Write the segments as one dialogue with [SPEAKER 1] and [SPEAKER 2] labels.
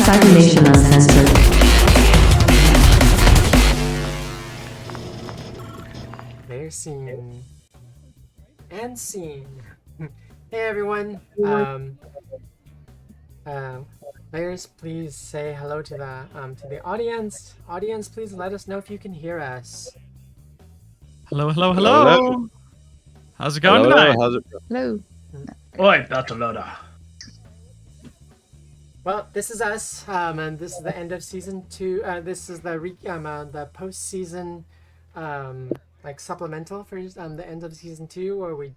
[SPEAKER 1] Cybernation Uncensored.
[SPEAKER 2] They're seen. And seen. Hey everyone. Players, please say hello to the audience. Audience, please let us know if you can hear us.
[SPEAKER 3] Hello, hello, hello. How's it going tonight?
[SPEAKER 4] How's it?
[SPEAKER 5] Hello.
[SPEAKER 6] Oi, Bartoloda.
[SPEAKER 2] Well, this is us, and this is the end of season 2. This is the post-season, like supplemental for the end of season 2, where we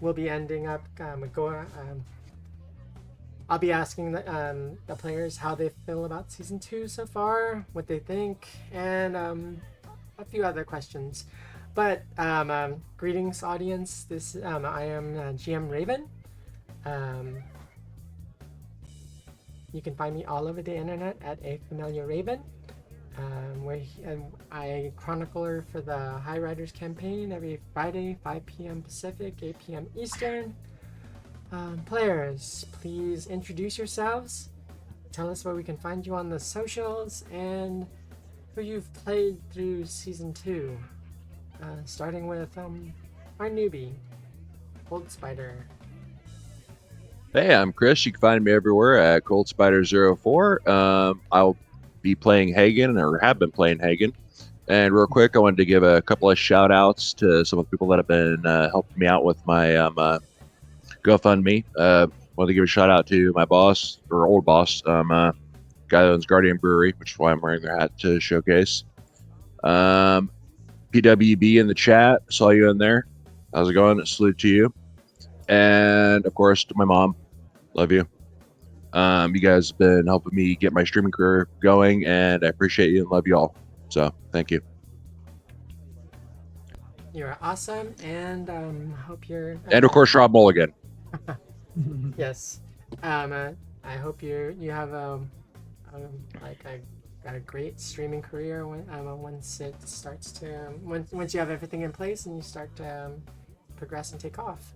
[SPEAKER 2] will be ending up I'll be asking the players how they feel about season 2 so far, what they think, and a few other questions. But greetings, audience. I am GM Raven. You can find me all over the internet at A Familiar Raven. I chronicler for the Highriders campaign every Friday, 5 p.m. Pacific, 8 p.m. Eastern. Players, please introduce yourselves. Tell us where we can find you on the socials and who you've played through season 2. Starting with our newbie, Cold Spider.
[SPEAKER 4] Hey, I'm Chris. You can find me everywhere at Cold Spider 04. I'll be playing Hagen, or have been playing Hagen. And real quick, I wanted to give a couple of shout outs to some of the people that have been helping me out with my GoFundMe. Wanted to give a shout out to my boss, or old boss, guy that owns Guardian Brewery, which is why I'm wearing their hat to showcase. PWB in the chat, saw you in there. How's it going? Salute to you. And of course, to my mom, love you. You guys have been helping me get my streaming career going, and I appreciate you and love you all. So, thank you.
[SPEAKER 2] You're awesome, and hope you're.
[SPEAKER 4] And of course, Rob Mulligan.
[SPEAKER 2] Yes. I hope you have a great streaming career once it starts to once you have everything in place and you start to progress and take off.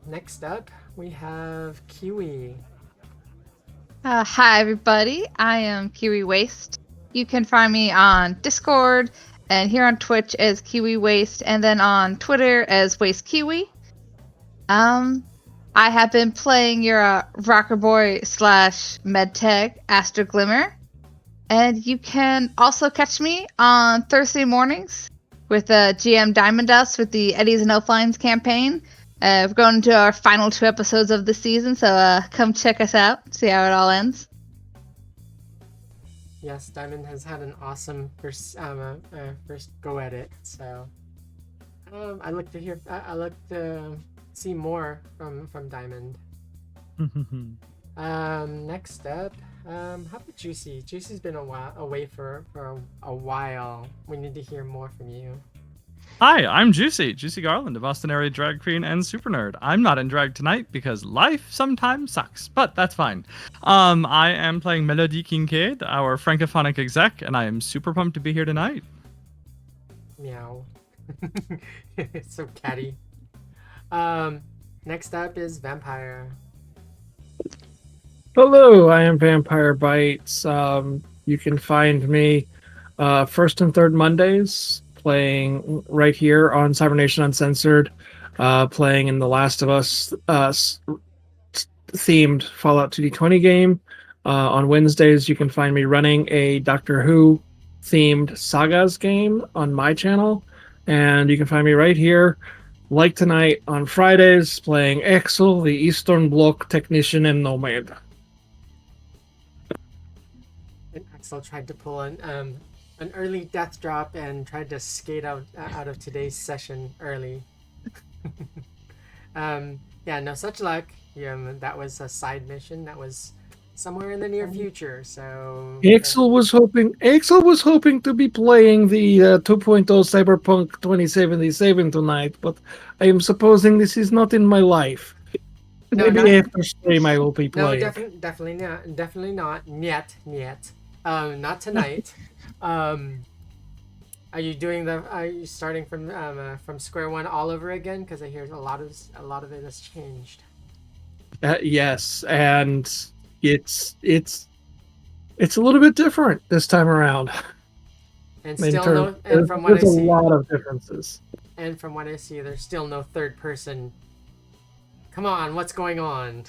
[SPEAKER 2] Next up, we have Kiwi.
[SPEAKER 5] Hi, everybody. I am Kiwi Waste. You can find me on Discord and here on Twitch as Kiwi Waste, and then on Twitter as Waste Kiwi. I have been playing your rocker boy / medtech Astro Glimmer, and you can also catch me on Thursday mornings with GM Diamond Dust with the Eddies and Elflines campaign. We're going into our final 2 episodes of the season, so come check us out, see how it all ends.
[SPEAKER 2] Yes, Diamond has had an awesome first go at it, so I look to see more from Diamond. Next up, how about Juicy? Juicy's been away for a while. We need to hear more from you.
[SPEAKER 3] Hi, I'm Juicy Garland, a Boston area drag queen and super nerd. I'm not in drag tonight because life sometimes sucks, but that's fine. I am playing Melody Kincaid, our francophonic exec, and I am super pumped to be here tonight.
[SPEAKER 2] Meow. It's so catty. Next up is Vampire.
[SPEAKER 6] Hello, I am Vampire Bites. You can find me first and third Mondays playing right here on Cybernation Uncensored, playing in the Last of Us themed Fallout 2D20 game. On Wednesdays, you can find me running a Doctor Who themed Sagas game on my channel, and you can find me right here, like tonight, on Fridays, playing Axel, the Eastern Bloc technician and nomad.
[SPEAKER 2] And Axel tried to pull an early death drop and tried to skate out of today's session early. Yeah, no such luck. Yeah, that was a side mission that was somewhere in the near future. So
[SPEAKER 6] Axel was hoping to be playing the 2.0 Cyberpunk 2077 tonight, but I am supposing this is not in my life.
[SPEAKER 2] No,
[SPEAKER 6] Maybe after stream I will be playing.
[SPEAKER 2] No, definitely not. Yet. Not tonight. Are you starting from square one all over again? Because I hear a lot of it has changed.
[SPEAKER 6] Yes, and it's a little bit different this time around.
[SPEAKER 2] And
[SPEAKER 6] In
[SPEAKER 2] still
[SPEAKER 6] terms-
[SPEAKER 2] no. And from what I
[SPEAKER 6] there's a
[SPEAKER 2] see,
[SPEAKER 6] lot of differences.
[SPEAKER 2] and from what I see, there's still no third person. Come on, what's going on?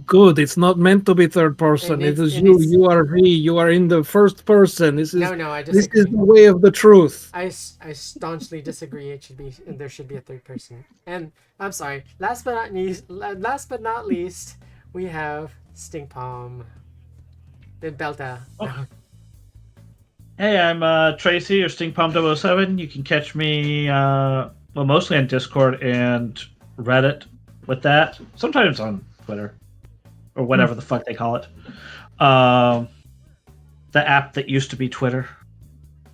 [SPEAKER 6] Good. It's not meant to be third person. It is you. You are me. You are in the first person. This is
[SPEAKER 2] No, I
[SPEAKER 6] this
[SPEAKER 2] disagree.
[SPEAKER 6] is the way of the truth.
[SPEAKER 2] I staunchly disagree. There should be a third person. And I'm sorry. Last but not least, we have Stink Palm. The Belta.
[SPEAKER 1] Oh. Hey, I'm Tracy or StinkPalm007. You can catch me mostly on Discord and Reddit with that. Sometimes on Twitter or whatever the fuck they call it. The app that used to be Twitter.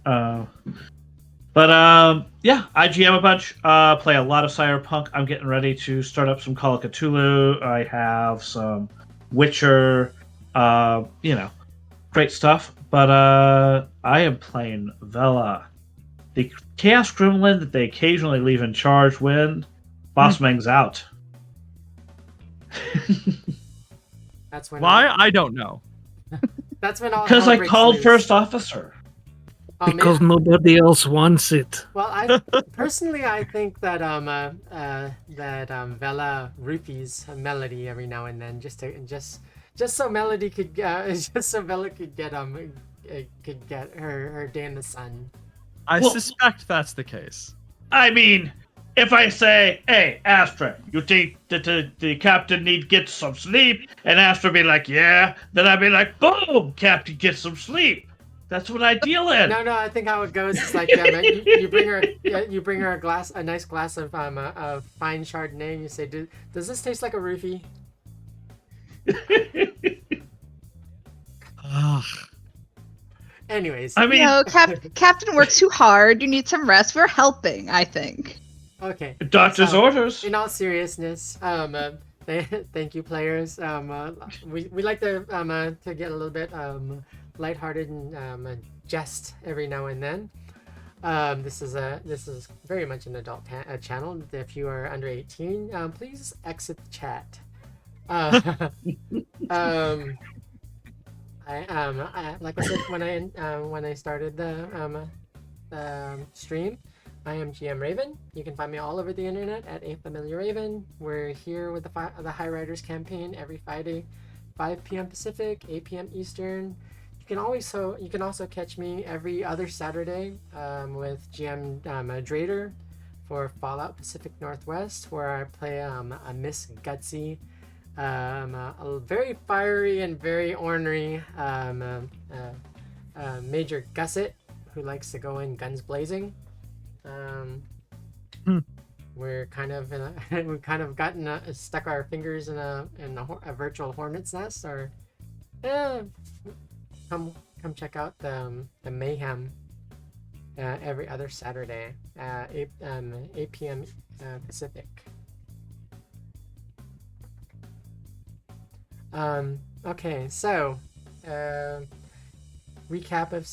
[SPEAKER 1] Yeah, I GM a bunch. Play a lot of Cyberpunk. I'm getting ready to start up some Call of Cthulhu. I have some Witcher. Great stuff. But I am playing Vela, the Chaos Gremlin that they occasionally leave in charge when Boss Meng's out.
[SPEAKER 2] That's when.
[SPEAKER 3] Why? I don't know.
[SPEAKER 2] That's when all.
[SPEAKER 1] Because
[SPEAKER 2] hell
[SPEAKER 1] I
[SPEAKER 2] breaks
[SPEAKER 1] called
[SPEAKER 2] loose.
[SPEAKER 1] first officer.
[SPEAKER 6] Because nobody else wants it.
[SPEAKER 2] Well, I personally I think that Vela roofies a Melody every now and then just so Melody could just so Vela could get her day in the sun.
[SPEAKER 3] I
[SPEAKER 1] Well-
[SPEAKER 3] suspect that's the case.
[SPEAKER 1] I mean, if I say, "Hey, Astra, you think that the captain need get some sleep?" and Astra be like, "Yeah," then I'd be like, "Boom, Captain, get some sleep." That's what I deal in.
[SPEAKER 2] No, I think how it goes is like man, you bring her a nice glass of fine Chardonnay, and you say, "Does this taste like a roofie?"
[SPEAKER 3] Ugh.
[SPEAKER 2] Anyways,
[SPEAKER 1] I mean,
[SPEAKER 5] Captain works too hard. You need some rest. We're helping, I think.
[SPEAKER 2] okay.
[SPEAKER 1] doctor's
[SPEAKER 2] So,
[SPEAKER 1] orders.
[SPEAKER 2] In all seriousness, thank you, players. We like to get a little bit lighthearted and jest every now and then. This is very much an adult channel. If you are under 18, please exit the chat. I like I said when I started the stream, I am GM Raven. You can find me all over the internet at A Familiar Raven. We're here with the Highriders campaign every Friday, 5 p.m. Pacific, 8 p.m. Eastern. You can also catch me every other Saturday with GM Drader for Fallout Pacific Northwest, where I play a Miss Gutsy, a very fiery and very ornery Major Gusset who likes to go in guns blazing. We're kind of we've kind of gotten stuck our fingers in a virtual hornet's nest, or come check out the mayhem every other Saturday, 8 p.m. Pacific. Okay, so recap of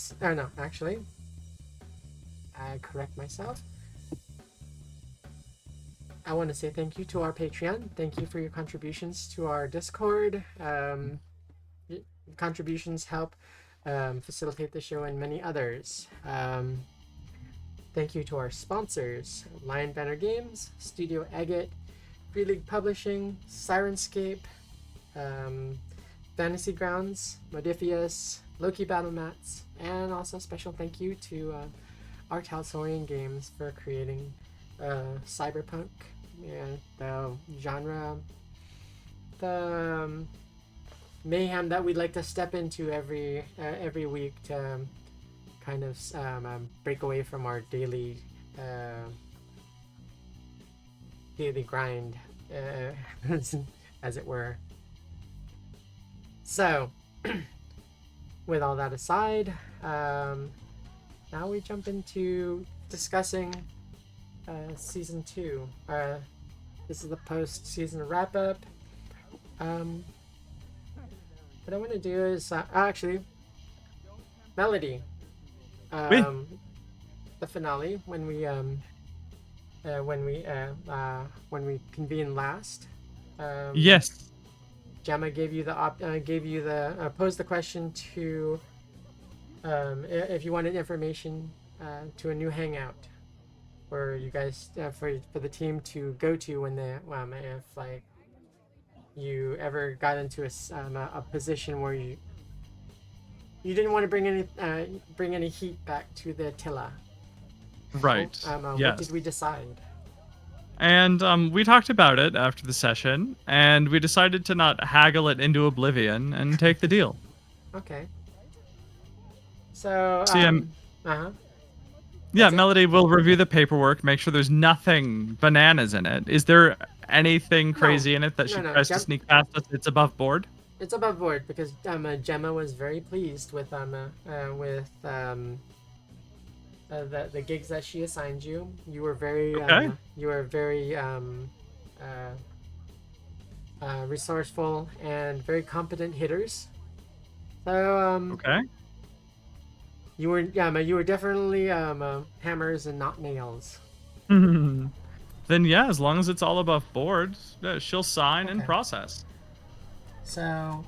[SPEAKER 2] I correct myself. I want to say thank you to our Patreon. Thank you for your contributions to our Discord. Contributions help facilitate the show and many others. Thank you to our sponsors: Lion Banner Games, Studio Agate, Free League Publishing, Sirenscape, Fantasy Grounds, Modifius, Loki Battle Mats, and also special thank you to Art Halsorian Games for creating Cyberpunk, the genre, the mayhem that we'd like to step into every week to kind of break away from our daily grind, as it were. So, with all that aside, now we jump into discussing season 2. This is the post-season wrap-up. What I want to do is actually Melody. The finale when we convene last.
[SPEAKER 3] Yes.
[SPEAKER 2] Gemma gave you posed the question to if you wanted information to a new hangout for you guys for the team to go to when they if like you ever got into a position where you didn't want to bring any heat back to the Tilla.
[SPEAKER 3] Right.
[SPEAKER 2] What
[SPEAKER 3] Yes.
[SPEAKER 2] did we decide?
[SPEAKER 3] And we talked about it after the session, and we decided to not haggle it into oblivion and take the deal.
[SPEAKER 2] Okay. So
[SPEAKER 3] See,
[SPEAKER 2] yeah,
[SPEAKER 3] Yeah,
[SPEAKER 2] That's it?
[SPEAKER 3] Melody will review the paperwork, make sure there's nothing bananas in it. Is there anything crazy in it that she
[SPEAKER 2] no,
[SPEAKER 3] tries to sneak past us? It's above board.
[SPEAKER 2] it's above board because Gemma was very pleased with the gigs that she assigned you. You were very
[SPEAKER 3] Okay.
[SPEAKER 2] resourceful and very competent hitters. So
[SPEAKER 3] Okay.
[SPEAKER 2] you were definitely hammers and not nails.
[SPEAKER 3] Then yeah, as long as it's all above board, she'll sign and
[SPEAKER 2] Okay.
[SPEAKER 3] process.
[SPEAKER 2] So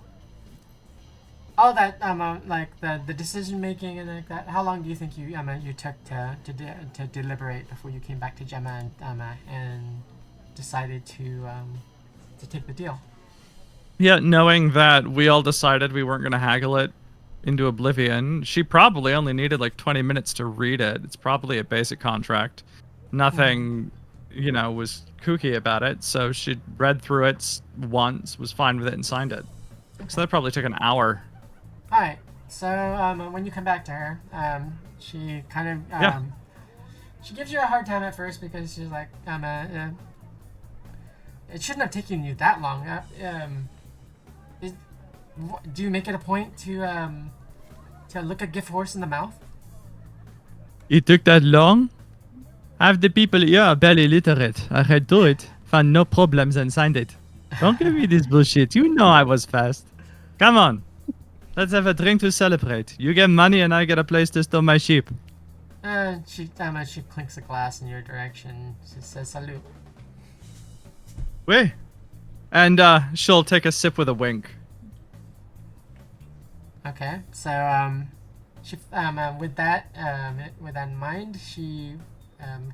[SPEAKER 2] all that like the decision making and like that. How long do you think you took to deliberate before you came back to Gemma and decided to take the deal?
[SPEAKER 3] Yeah, knowing that we all decided we weren't going to haggle it into oblivion, she probably only needed like 20 minutes to read it. It's probably a basic contract. Nothing, was kooky about it. So she read through it once, was fine with it, and signed it. So that probably took an hour.
[SPEAKER 2] All right. So when you come back to her, she kind of she gives you a hard time at first because she's like, it shouldn't have taken you that long. Do you make it a point to look a gift horse in the mouth?
[SPEAKER 3] It took that long? Half the people here are barely literate. I read through it, found no problems, and signed it. Don't give me this bullshit. You know I was fast. Come on. Let's have a drink to celebrate. You get money and I get a place to store my sheep.
[SPEAKER 2] She clinks a glass in your direction. She says salute.
[SPEAKER 3] Wait. And she'll take a sip with a wink.
[SPEAKER 2] Okay. So she with that in mind, she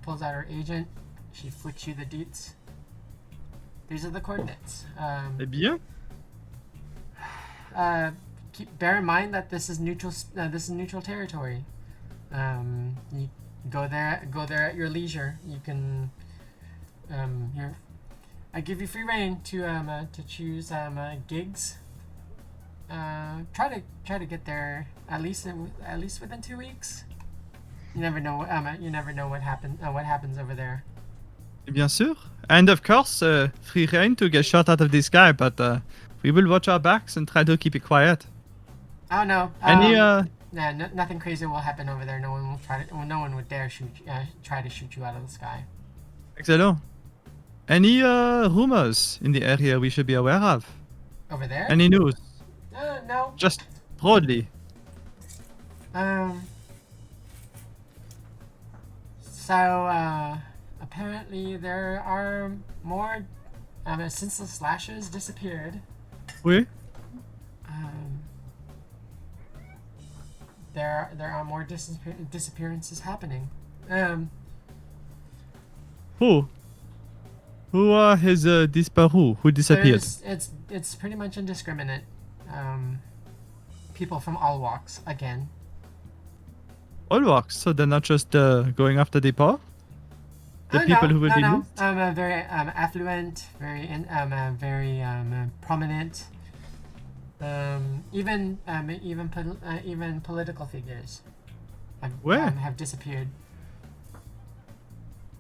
[SPEAKER 2] pulls out her agent. She flicks you the deets. These are the coordinates.
[SPEAKER 3] Eh bien?
[SPEAKER 2] Bear in mind that this is neutral. This is neutral territory. You go there at your leisure. You can. I give you free reign to choose gigs. Try to get there at least within 2 weeks. You never know. You never know what happens over there.
[SPEAKER 3] Bien sûr. And of course, free reign to get shot out of the sky, but we will watch our backs and try to keep it quiet.
[SPEAKER 2] Oh no.
[SPEAKER 3] Any
[SPEAKER 2] Nothing crazy will happen over there. No one will no one would dare try to shoot you out of the sky.
[SPEAKER 3] Excellent. Any rumors in the area we should be aware of?
[SPEAKER 2] Over there?
[SPEAKER 3] Any news?
[SPEAKER 2] No.
[SPEAKER 3] Just broadly.
[SPEAKER 2] So apparently there are more since the slashers disappeared.
[SPEAKER 3] Oui.
[SPEAKER 2] There are more disappearances happening.
[SPEAKER 3] Who has disparu? Who disappeared?
[SPEAKER 2] It's pretty much indiscriminate. People from all walks again.
[SPEAKER 3] All walks, so they're not just going after the poor? The people who will be missed?
[SPEAKER 2] Very affluent, very prominent. Even political figures have disappeared.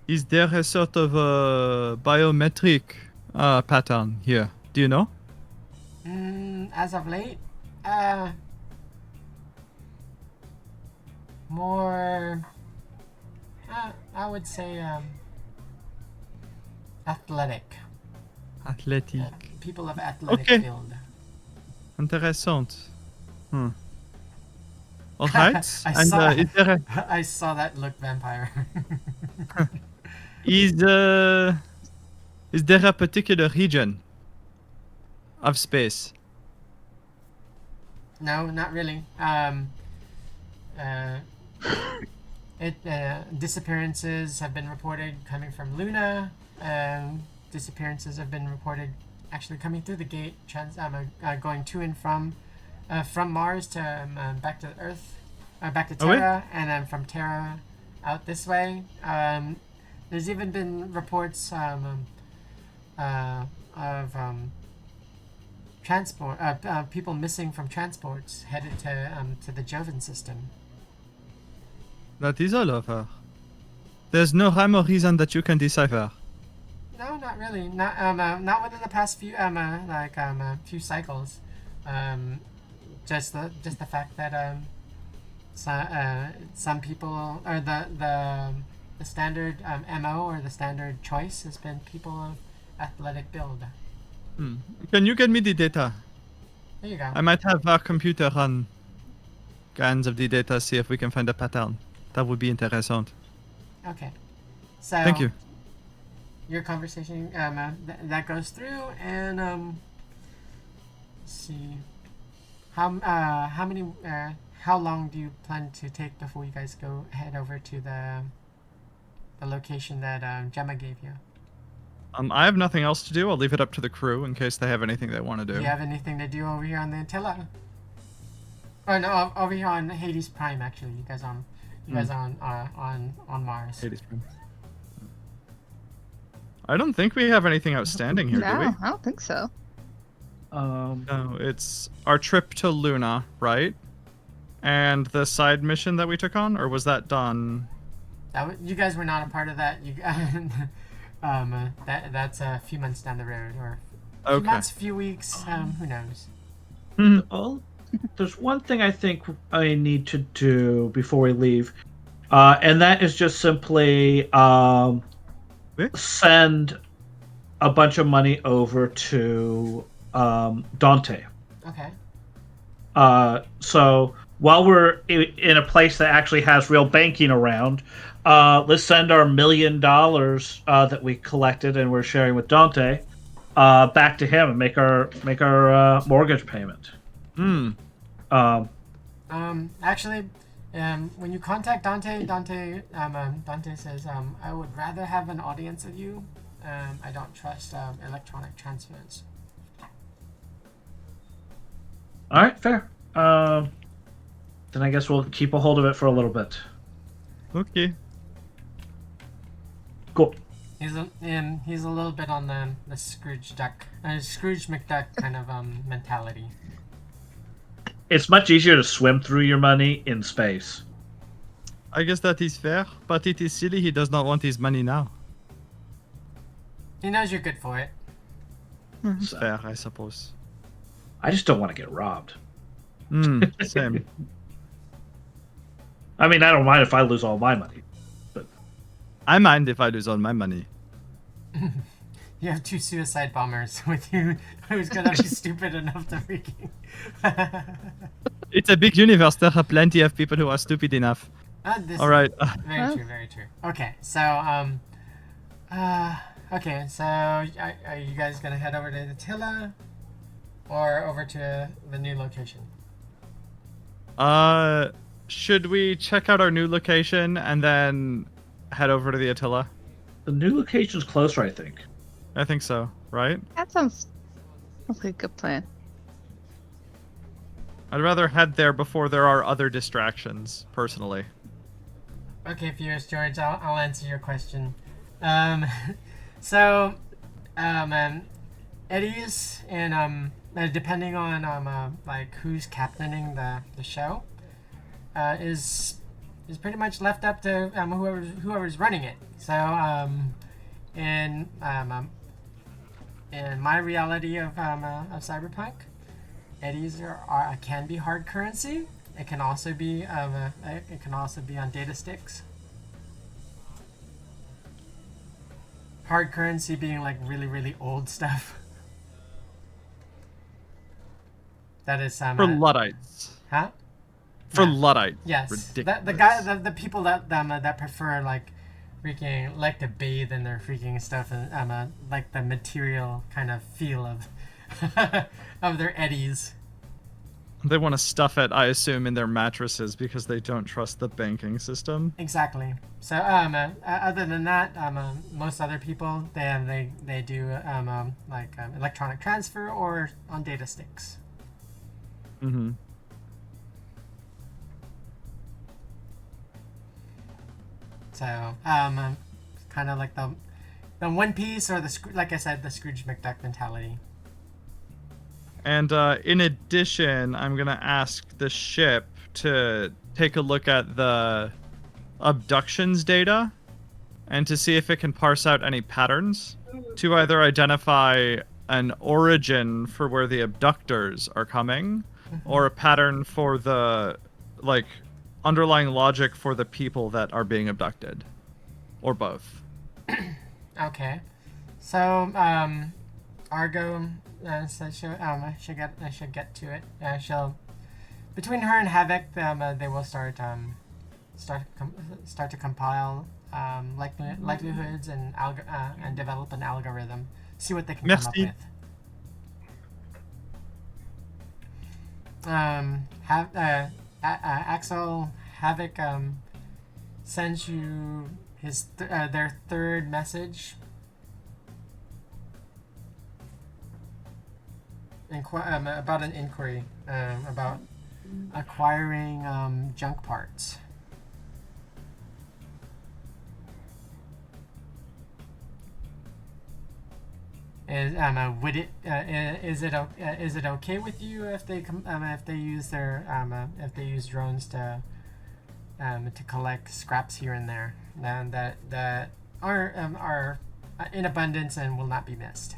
[SPEAKER 3] Is there a sort of biometric pattern here? Do you know?
[SPEAKER 2] As of late, more, I would say, athletic.
[SPEAKER 3] Athletic.
[SPEAKER 2] People of athletic
[SPEAKER 3] Okay.
[SPEAKER 2] build.
[SPEAKER 3] Interessant. All right.
[SPEAKER 2] I
[SPEAKER 3] And
[SPEAKER 2] saw-
[SPEAKER 3] is there
[SPEAKER 2] I saw that look, vampire.
[SPEAKER 3] is there a particular region? of space?
[SPEAKER 2] No, not really. Disappearances have been reported coming from Luna. Disappearances have been reported actually coming through the gate, going to and from Mars to back to Earth, back to Terra, and then from Terra out this way. There's even been reports of transport, people missing from transports headed to the Jovan system.
[SPEAKER 3] That is all over. There's no rhyme or reason that you can decipher.
[SPEAKER 2] No, not really. Not within the past few few cycles. Just the fact that some people, or the standard MO or the standard choice has been people of athletic build.
[SPEAKER 3] Can you get me the data?
[SPEAKER 2] There you go.
[SPEAKER 3] I might have our computer run scans of the data, see if we can find a pattern. That would be interesting.
[SPEAKER 2] Okay. So
[SPEAKER 3] Thank you.
[SPEAKER 2] Your conversation that goes through, and let's see, how long do you plan to take before you guys head over to the location that Gemma gave you?
[SPEAKER 3] I have nothing else to do. I'll leave it up to the crew in case they have anything they want to do.
[SPEAKER 2] Do you have anything to do over here on the Attila? Oh no, over here on Hades Prime. Actually, you guys on Mars.
[SPEAKER 3] Hades Prime. I don't think we have anything outstanding here, do we?
[SPEAKER 5] No, I don't think so.
[SPEAKER 3] No, it's our trip to Luna, right? And the side mission that we took on, or was that done?
[SPEAKER 2] You guys were not a part of that. That's a few months down the road, or a few months, few weeks. Who knows?
[SPEAKER 1] There's one thing I think I need to do before we leave, and that is just simply send a bunch of money over to Dante.
[SPEAKER 2] Okay.
[SPEAKER 1] So while we're in a place that actually has real banking around, let's send our $1 million that we collected and we're sharing with Dante back to him and make our mortgage payment.
[SPEAKER 2] Actually, when you contact Dante says, I would rather have an audience of you. I don't trust electronic transfers.
[SPEAKER 1] All right, fair. Then I guess we'll keep a hold of it for a little bit.
[SPEAKER 3] Okay.
[SPEAKER 1] Cool.
[SPEAKER 2] He's a little bit on the Scrooge McDuck kind of mentality.
[SPEAKER 1] It's much easier to swim through your money in space.
[SPEAKER 3] I guess that is fair, but it is silly he does not want his money now.
[SPEAKER 2] He knows you're good for it.
[SPEAKER 3] It's fair, I suppose.
[SPEAKER 1] I just don't want to get robbed.
[SPEAKER 3] Same.
[SPEAKER 1] I mean, I don't mind if I lose all my money. But
[SPEAKER 3] I mind if I lose all my money.
[SPEAKER 2] You have 2 suicide bombers with you who's gonna be stupid enough to freaking...
[SPEAKER 3] It's a big universe. There are plenty of people who are stupid enough. All right.
[SPEAKER 2] Very true, very true. Okay, so, are you guys gonna head over to the Tilla? Or over to the new location?
[SPEAKER 3] Should we check out our new location and then head over to the Attila?
[SPEAKER 1] the new location's closer, I think.
[SPEAKER 3] I think so, right?
[SPEAKER 5] That sounds like a good plan.
[SPEAKER 3] I'd rather head there before there are other distractions, personally.
[SPEAKER 2] Okay, Fierce George, I'll answer your question. Eddie's and depending on like who's captaining the show, is pretty much left up to whoever's running it. So in my reality of Cyberpunk, Eddies can be hard currency. It can also be on data sticks. Hard currency being like really, really old stuff. That is
[SPEAKER 3] For Luddites.
[SPEAKER 2] Huh?
[SPEAKER 3] For
[SPEAKER 2] Yeah.
[SPEAKER 3] Luddites.
[SPEAKER 2] Yes.
[SPEAKER 3] Ridiculous.
[SPEAKER 2] The people that prefer like freaking like to bathe in their freaking stuff and like the material kind of feel of of their eddies.
[SPEAKER 3] They want to stuff it, I assume, in their mattresses because they don't trust the banking system.
[SPEAKER 2] Exactly. So, other than that, most other people they do electronic transfer or on data sticks.
[SPEAKER 3] Mm-hmm.
[SPEAKER 2] So, kind of like the One Piece or like I said, the Scrooge McDuck mentality.
[SPEAKER 3] And in addition, I'm going to ask the ship to take a look at the abductions data and to see if it can parse out any patterns to either identify an origin for where the abductors are coming or a pattern for the underlying logic for the people that are being abducted, or both.
[SPEAKER 2] Okay. So, Argo says she'll get to it. She'll, between her and Havoc, they will start to compile likelihoods and develop an algorithm. See what they can come up
[SPEAKER 3] Merci.
[SPEAKER 2] with. Axel, Havoc sends you their third message. About an inquiry about acquiring junk parts. Is it okay with you if they use drones to collect scraps here and there that are in abundance and will not be missed?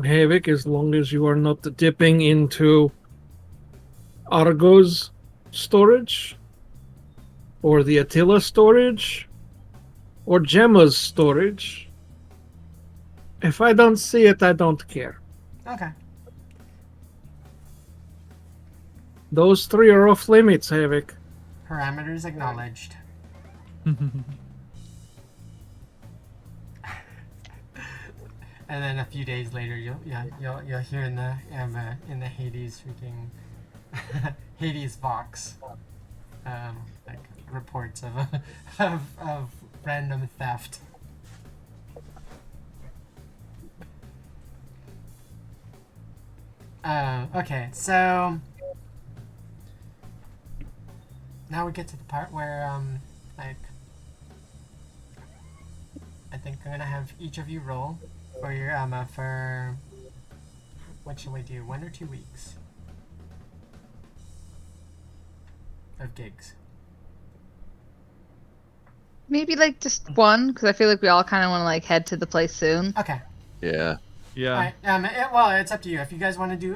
[SPEAKER 6] Havoc, as long as you are not dipping into Argo's storage, or the Attila storage, or Gemma's storage. If I don't see it, I don't care.
[SPEAKER 2] Okay.
[SPEAKER 6] Those three are off limits, Havoc.
[SPEAKER 2] Parameters acknowledged. And then a few days later, you'll hear in the Hades freaking Hades Vox, like reports of random theft. Okay, so now we get to the part where I think I'm gonna have each of you roll for your for what should we do? 1 or 2 weeks of gigs.
[SPEAKER 5] Maybe just one, because I feel like we all kind of want to head to the place soon.
[SPEAKER 2] Okay.
[SPEAKER 4] Yeah.
[SPEAKER 3] Yeah.
[SPEAKER 2] All right. Well, it's up to you. If you guys want to do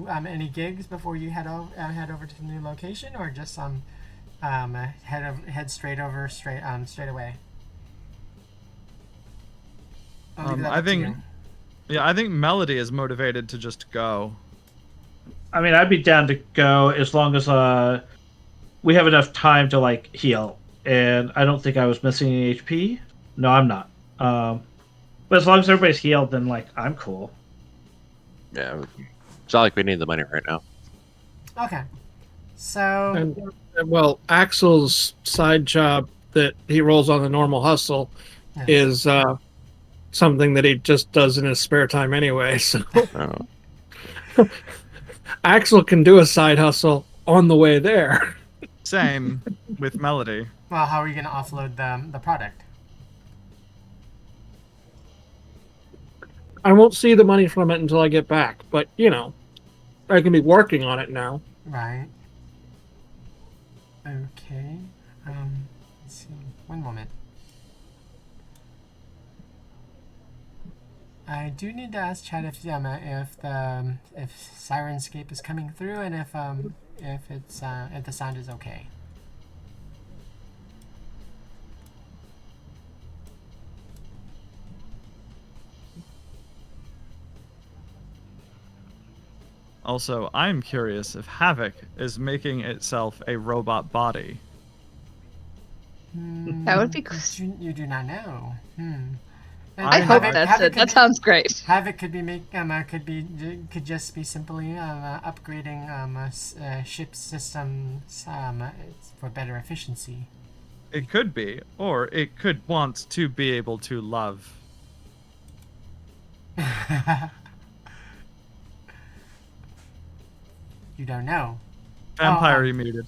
[SPEAKER 2] any gigs before you head over to the new location, or just head straight away.
[SPEAKER 3] I think Melody is motivated to just go.
[SPEAKER 1] I mean, I'd be down to go as long as we have enough time to heal. And I don't think I was missing any HP. No, I'm not. But as long as everybody's healed, then I'm cool.
[SPEAKER 4] Yeah. It's not like we need the money right now.
[SPEAKER 2] Okay. So.
[SPEAKER 6] And Axel's side job that he rolls on the normal hustle is something that he just does in his spare time anyway. So Axel can do a side hustle on the way there.
[SPEAKER 3] Same with Melody.
[SPEAKER 2] Well, how are you going to offload the product?
[SPEAKER 6] I won't see the money from it until I get back, but I can be working on it now.
[SPEAKER 2] Right. Okay. Let's see. One moment. I do need to ask Chad if Sirenscape is coming through and if the sound is okay.
[SPEAKER 3] Also, I'm curious if Havoc is making itself a robot body.
[SPEAKER 5] That would be cool.
[SPEAKER 2] You do not know.
[SPEAKER 5] I hope that's it. That sounds great.
[SPEAKER 2] Havoc could be could just be simply upgrading ship systems for better efficiency.
[SPEAKER 3] It could be, or it could want to be able to love.
[SPEAKER 2] You don't know.
[SPEAKER 3] Vampire, you muted.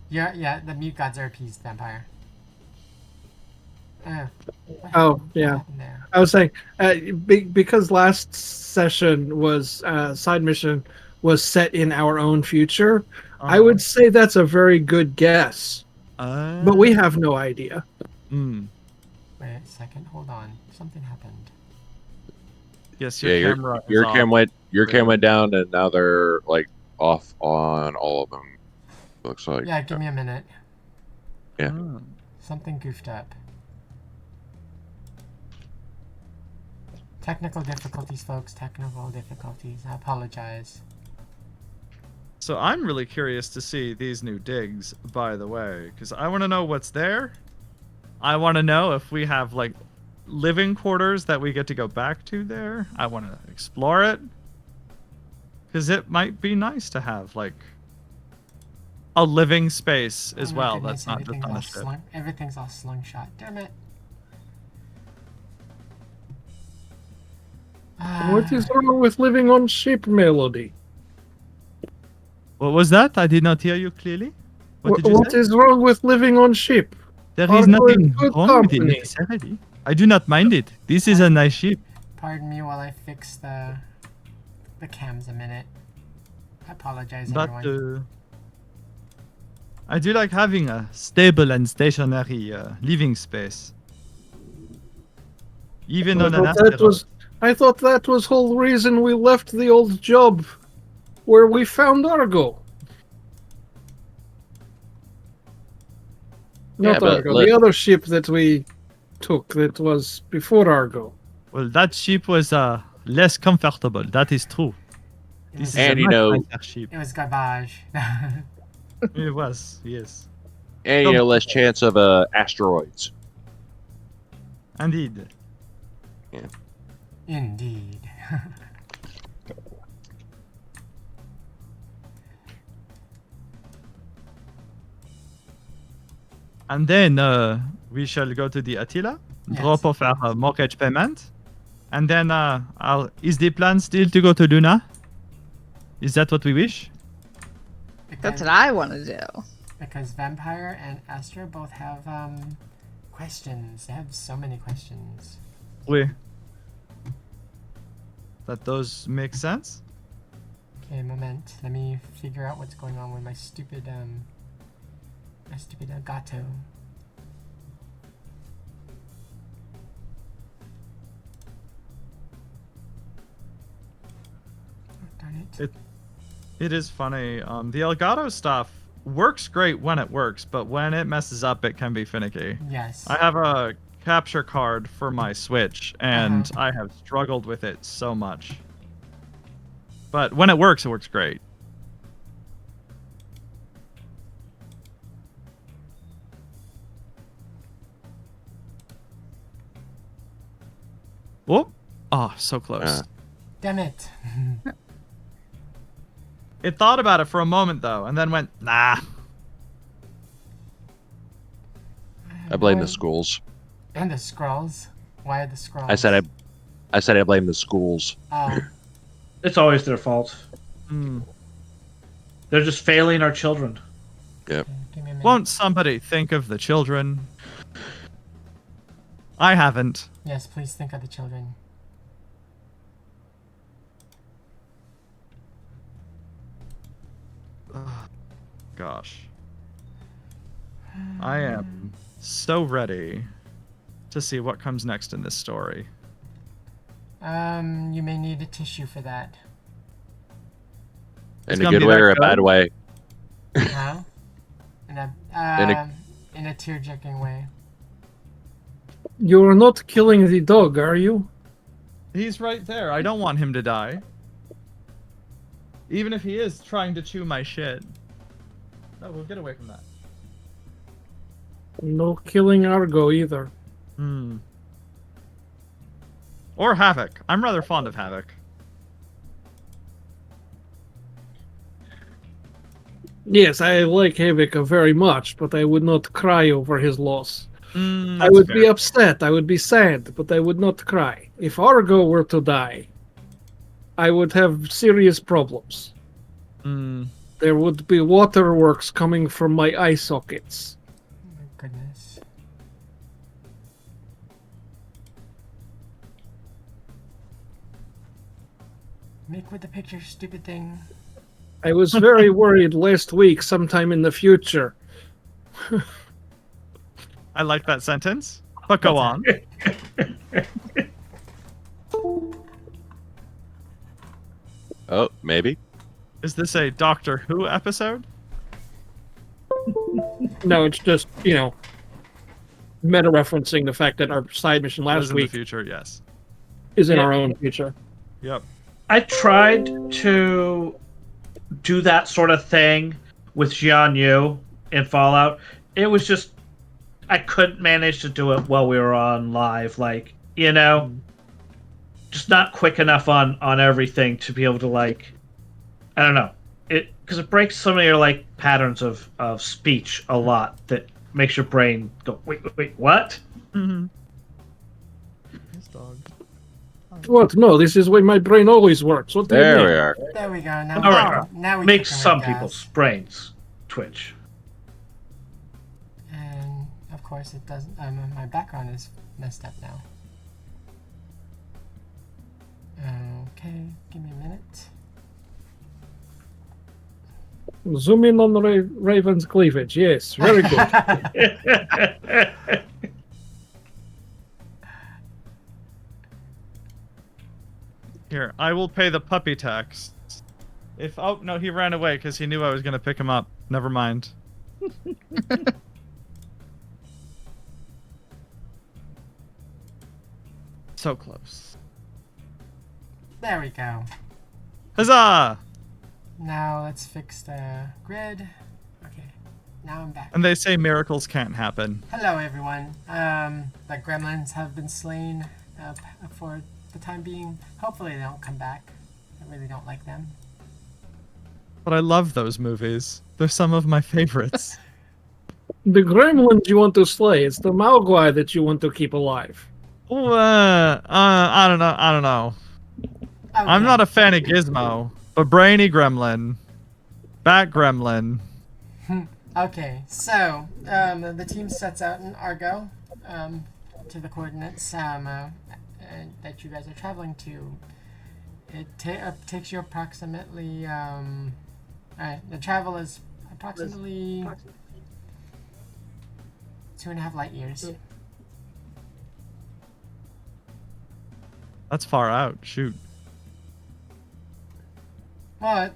[SPEAKER 2] Yeah, the mute gods are appeased, vampire.
[SPEAKER 6] Oh, yeah.
[SPEAKER 2] There?
[SPEAKER 6] I was saying, because last session was side mission was set in our own future, I would say that's a very good guess. But we have no idea.
[SPEAKER 3] Mm.
[SPEAKER 2] Wait a second, hold on. Something happened.
[SPEAKER 3] Yes, your camera.
[SPEAKER 4] Your cam went down, and now they're like off on all of them. Looks like.
[SPEAKER 2] Yeah, give me a minute.
[SPEAKER 4] Yeah.
[SPEAKER 2] Something goofed up. Technical difficulties, folks. Technical difficulties. I apologize.
[SPEAKER 3] So I'm really curious to see these new digs, by the way, because I want to know what's there. I want to know if we have like living quarters that we get to go back to there. I want to explore it, because it might be nice to have like a living space as well.
[SPEAKER 2] Goodness,
[SPEAKER 3] That's not just on a ship.
[SPEAKER 2] Everything's all slingshot. Damn it.
[SPEAKER 6] What is wrong with living on ship, Melody?
[SPEAKER 3] What was that? I did not hear you clearly. What did you say?
[SPEAKER 6] Is wrong with living on ship?
[SPEAKER 3] There
[SPEAKER 6] Are
[SPEAKER 3] is
[SPEAKER 6] you
[SPEAKER 3] nothing
[SPEAKER 6] in good
[SPEAKER 3] wrong with it
[SPEAKER 6] company?
[SPEAKER 3] necessarily. I do not mind it. This is a nice ship.
[SPEAKER 2] Pardon me while I fix the cams a minute. I apologize,
[SPEAKER 3] But
[SPEAKER 2] everyone.
[SPEAKER 3] I do like having a stable and stationary living space. Even on an asteroid.
[SPEAKER 6] I thought that was whole reason we left the old job where we found Argo.
[SPEAKER 4] Yeah,
[SPEAKER 6] Not
[SPEAKER 4] but
[SPEAKER 6] Argo, the other ship that we took that was before Argo.
[SPEAKER 3] Well, that ship was less comfortable. That is true. This is
[SPEAKER 4] And
[SPEAKER 3] a
[SPEAKER 4] you
[SPEAKER 3] much
[SPEAKER 4] know-
[SPEAKER 3] nicer ship.
[SPEAKER 2] It was garbage.
[SPEAKER 3] It was, yes.
[SPEAKER 4] And less chance of asteroids.
[SPEAKER 3] Indeed.
[SPEAKER 2] Indeed.
[SPEAKER 3] And then we shall go to the Attila, drop off our mortgage payment, and then is the plan still to go to Luna? Is that what we wish?
[SPEAKER 5] That's what I want to do.
[SPEAKER 2] Because Vampire and Astra both have questions. They have so many questions.
[SPEAKER 3] Oui. That does make sense.
[SPEAKER 2] Okay, moment. Let me figure out what's going on with my stupid Elgato. Oh, darn it.
[SPEAKER 3] It is funny. The Elgato stuff works great when it works, but when it messes up, it can be finicky.
[SPEAKER 2] Yes.
[SPEAKER 3] I have a capture card for my Switch, and I have struggled with it so much. But when it works great. Whoop! Oh, so close.
[SPEAKER 2] Damn it.
[SPEAKER 3] It thought about it for a moment, though, and then went, nah.
[SPEAKER 4] I blame the schools.
[SPEAKER 2] And the scrolls. Why are the scrolls?
[SPEAKER 4] I said I blame the schools.
[SPEAKER 2] Oh.
[SPEAKER 1] It's always their fault.
[SPEAKER 3] Hmm.
[SPEAKER 1] They're just failing our children.
[SPEAKER 4] Yep.
[SPEAKER 2] Give me a minute.
[SPEAKER 3] Won't somebody think of the children? I haven't.
[SPEAKER 2] Yes, please think of the children.
[SPEAKER 3] Gosh. I am so ready to see what comes next in this story.
[SPEAKER 2] You may need a tissue for that.
[SPEAKER 3] It's
[SPEAKER 4] In a
[SPEAKER 3] gonna
[SPEAKER 4] good
[SPEAKER 3] be
[SPEAKER 4] way
[SPEAKER 3] that
[SPEAKER 4] or a
[SPEAKER 3] good?
[SPEAKER 4] bad way.
[SPEAKER 2] Huh? In a tear-jerking way.
[SPEAKER 6] You're not killing the dog, are you?
[SPEAKER 3] He's right there. I don't want him to die. Even if he is trying to chew my shit. No, we'll get away from that.
[SPEAKER 6] No killing Argo either.
[SPEAKER 3] Hmm. Or Havoc. I'm rather fond of Havoc.
[SPEAKER 6] Yes, I like Havoc very much, but I would not cry over his loss. I
[SPEAKER 3] That's
[SPEAKER 6] would
[SPEAKER 3] fair.
[SPEAKER 6] be upset, I would be sad, but I would not cry. If Argo were to die, I would have serious problems.
[SPEAKER 3] Hmm.
[SPEAKER 6] There would be waterworks coming from my eye sockets.
[SPEAKER 2] Oh my goodness. Make with the picture, stupid thing.
[SPEAKER 6] I was very worried last week, sometime in the future.
[SPEAKER 3] I like that sentence. But go on.
[SPEAKER 4] Oh, maybe.
[SPEAKER 3] Is this a Doctor Who episode?
[SPEAKER 6] No, it's just, meta-referencing the fact that our side mission
[SPEAKER 3] Was
[SPEAKER 6] last
[SPEAKER 3] in the
[SPEAKER 6] week
[SPEAKER 3] future, yes.
[SPEAKER 6] is in
[SPEAKER 1] Yeah.
[SPEAKER 6] our own future.
[SPEAKER 3] Yep.
[SPEAKER 1] I tried to do that sort of thing with Jian Yu in Fallout. It was just I couldn't manage to do it while we were on live. Like, just not quick enough on everything to be able to, like, I don't know, because it breaks some of your patterns of speech a lot that makes your brain go, wait, what?
[SPEAKER 3] Mm-hmm. This dog.
[SPEAKER 6] What? No, this is the way my brain always works. What do you
[SPEAKER 4] There
[SPEAKER 6] mean?
[SPEAKER 4] we are.
[SPEAKER 2] There we go. Now,
[SPEAKER 1] All right.
[SPEAKER 2] now we
[SPEAKER 1] Makes
[SPEAKER 2] kick 'em
[SPEAKER 1] some
[SPEAKER 2] with gas.
[SPEAKER 1] people's brains twitch.
[SPEAKER 2] And of course, it doesn't. My background is messed up now. Okay, give me a minute.
[SPEAKER 6] Zoom in on the Raven's cleavage. Yes, very good.
[SPEAKER 3] Here, I will pay the puppy tax. Oh no, he ran away because he knew I was gonna pick him up. Never mind. So close.
[SPEAKER 2] There we go.
[SPEAKER 3] Huzzah!
[SPEAKER 2] Now let's fix the grid. Okay, now I'm back.
[SPEAKER 3] And they say miracles can't happen.
[SPEAKER 2] Hello, everyone. The gremlins have been slain for the time being. Hopefully, they don't come back. I really don't like them.
[SPEAKER 3] But I love those movies. They're some of my favorites.
[SPEAKER 6] The gremlins you want to slay. It's the Malgui that you want to keep alive.
[SPEAKER 3] I don't know. I'm
[SPEAKER 2] Okay.
[SPEAKER 3] not a fan of Gizmo, but Brainy Gremlin, Bat Gremlin.
[SPEAKER 2] Okay, so the team sets out in Argo to the coordinates that you guys are traveling to. It takes you approximately. The travel is approximately 2.5 light years.
[SPEAKER 3] That's far out. Shoot.
[SPEAKER 2] Well,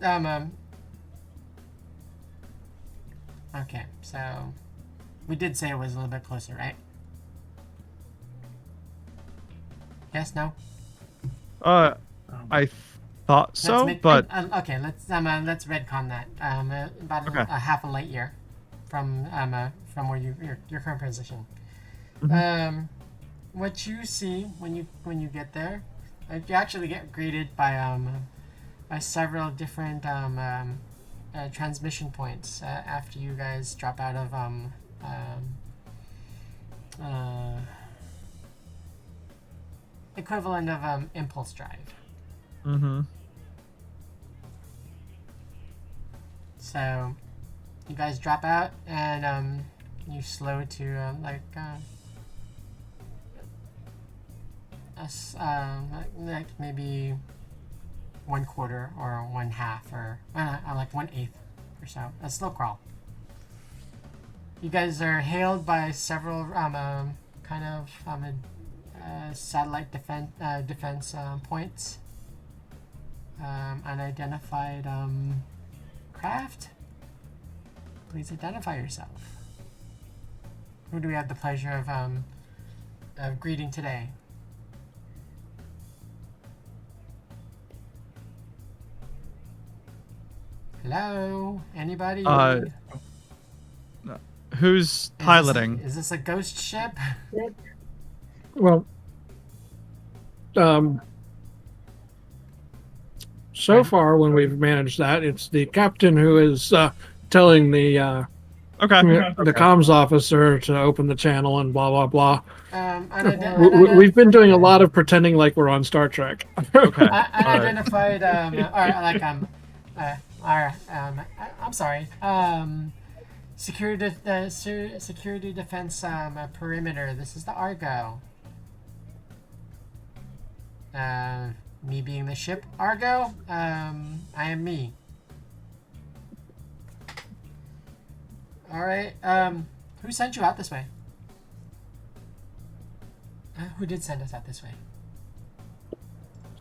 [SPEAKER 2] okay, so we did say it was a little bit closer, right? Yes, no?
[SPEAKER 3] I thought so,
[SPEAKER 2] Let's
[SPEAKER 3] but
[SPEAKER 2] okay, let's retcon that. About
[SPEAKER 3] Okay.
[SPEAKER 2] a half a light year from where your current position. What you see when you get there, you actually get greeted by several different transmission points after you guys drop out of equivalent of impulse drive. So you guys drop out and you slow to like maybe 1/4 or 1/2 or like 1/8 or so. A slow crawl. You guys are hailed by several kind of satellite defense points. Unidentified craft. Please identify yourself. Who do we have the pleasure of greeting today? Hello? Anybody?
[SPEAKER 3] Who's piloting?
[SPEAKER 2] Is this a ghost ship?
[SPEAKER 6] Well, so far when we've managed that, it's the captain who is telling the
[SPEAKER 3] Okay.
[SPEAKER 6] the comms officer to open the channel and blah blah blah. We've been doing a lot of pretending like we're on Star Trek.
[SPEAKER 3] Okay.
[SPEAKER 2] Unidentified, I'm sorry. Security defense perimeter. This is the Argo. Me being the ship Argo. I am me. All right. Who sent you out this way? Who did send us out this way?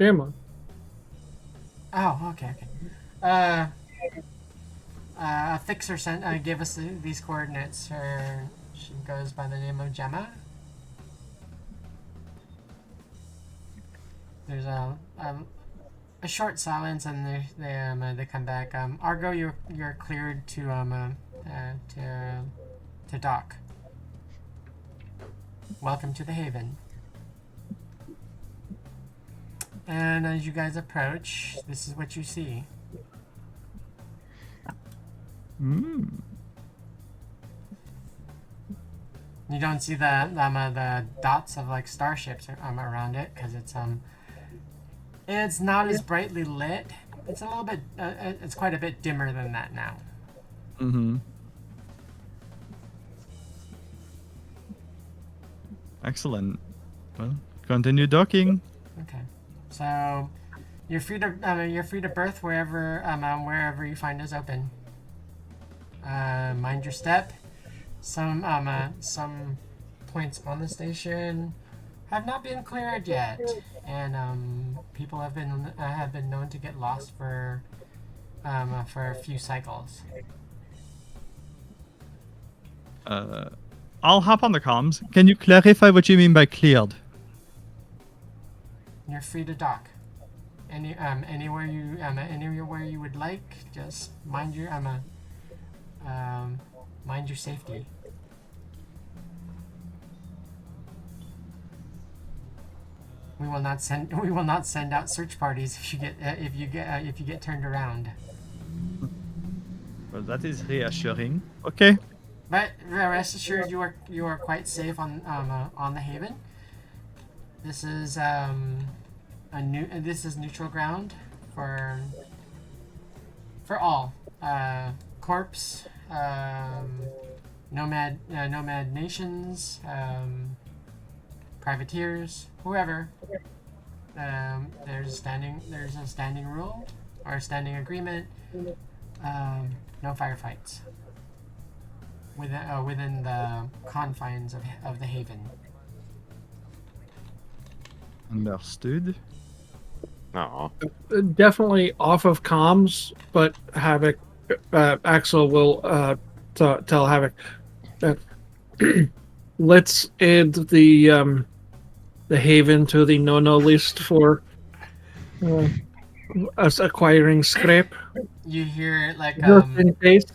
[SPEAKER 6] Jamon.
[SPEAKER 2] Oh, okay. Fixer gave us these coordinates. She goes by the name of Gemma. There's a short silence, and they come back. Argo, you're cleared to dock. Welcome to the Haven. And as you guys approach, this is what you see.
[SPEAKER 3] Mm.
[SPEAKER 2] You don't see the dots of like starships around it because it's not as brightly lit. It's a little bit. It's quite a bit dimmer than that now.
[SPEAKER 3] Mm-hmm. Excellent. Well, continue docking.
[SPEAKER 2] Okay. So you're free to berth wherever you find is open. Mind your step. Some points on the station have not been cleared yet, and people have been known to get lost for a few cycles.
[SPEAKER 3] I'll hop on the comms. Can you clarify what you mean by cleared?
[SPEAKER 2] You're free to dock. Anywhere you would like. Just mind your safety. We will not send out search parties if you get turned around.
[SPEAKER 3] Well, that is reassuring. Okay.
[SPEAKER 2] But rest assured, you are quite safe on the Haven. This is neutral ground for all corps, nomad nations, privateers, whoever. There's a standing rule or a standing agreement. No firefights within the confines of the Haven.
[SPEAKER 3] Understood.
[SPEAKER 4] No.
[SPEAKER 6] Definitely off of comms, but Havoc, Axel will tell Havoc that let's add the Haven to the no list for us acquiring scrap.
[SPEAKER 2] You hear like
[SPEAKER 6] Just in case.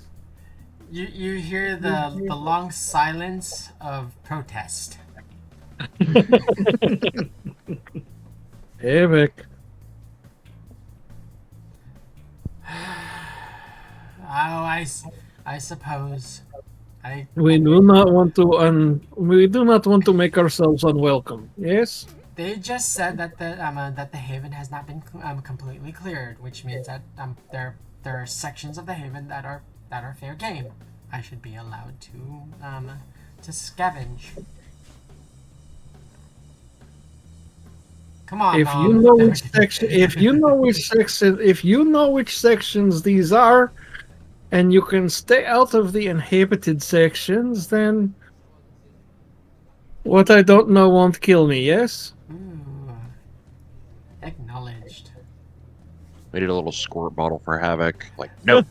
[SPEAKER 2] you hear the long silence of protest.
[SPEAKER 6] Havoc.
[SPEAKER 2] Oh, I suppose.
[SPEAKER 6] We do not want to make ourselves unwelcome. Yes.
[SPEAKER 2] They just said that the Haven has not been completely cleared, which means that there are sections of the Haven that are fair game. I should be allowed to scavenge. Come on,
[SPEAKER 6] If
[SPEAKER 2] Mom.
[SPEAKER 6] you know which section, if you know which sections these are, and you can stay out of the inhabited sections, then what I don't know won't kill me. Yes.
[SPEAKER 2] Ooh. Acknowledged.
[SPEAKER 4] We need a little squirt bottle for Havoc. Like, no.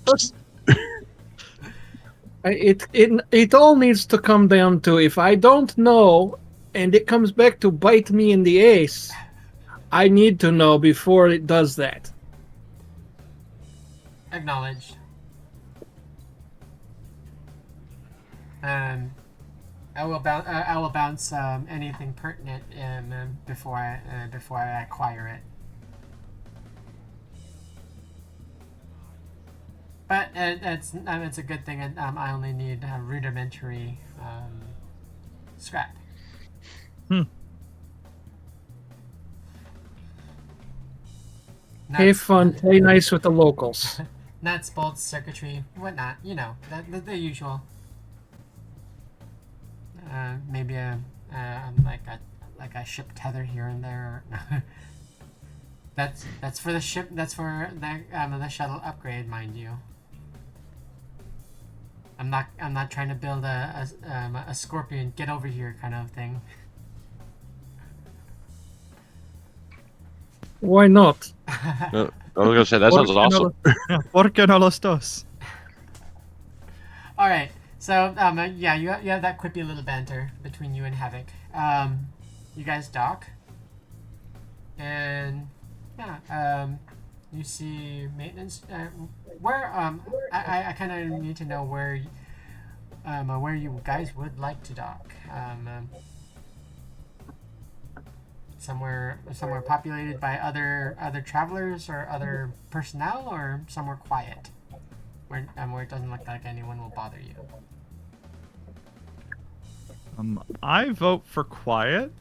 [SPEAKER 6] It all needs to come down to if I don't know, and it comes back to bite me in the ace, I need to know before it does that.
[SPEAKER 2] Acknowledged. I will bounce anything pertinent before I acquire it. But it's a good thing. I only need rudimentary scrap.
[SPEAKER 6] Have fun, play nice with the locals.
[SPEAKER 2] Nuts, bolts, circuitry, whatnot. You know, the usual. Maybe like a ship tether here and there. That's for the ship. That's for the shuttle upgrade, mind you. I'm not trying to build a scorpion get over here kind of thing.
[SPEAKER 6] Why not?
[SPEAKER 4] I was gonna say that sounds awesome.
[SPEAKER 3] ¿Por qué no los dos?
[SPEAKER 2] All right. So yeah, you have that quippy little banter between you and Havoc. You guys dock, and yeah, you see maintenance. Where I kind of need to know where you guys would like to dock. Somewhere populated by other travelers or other personnel, or somewhere quiet, where it doesn't look like anyone will bother you.
[SPEAKER 3] I vote for quiet.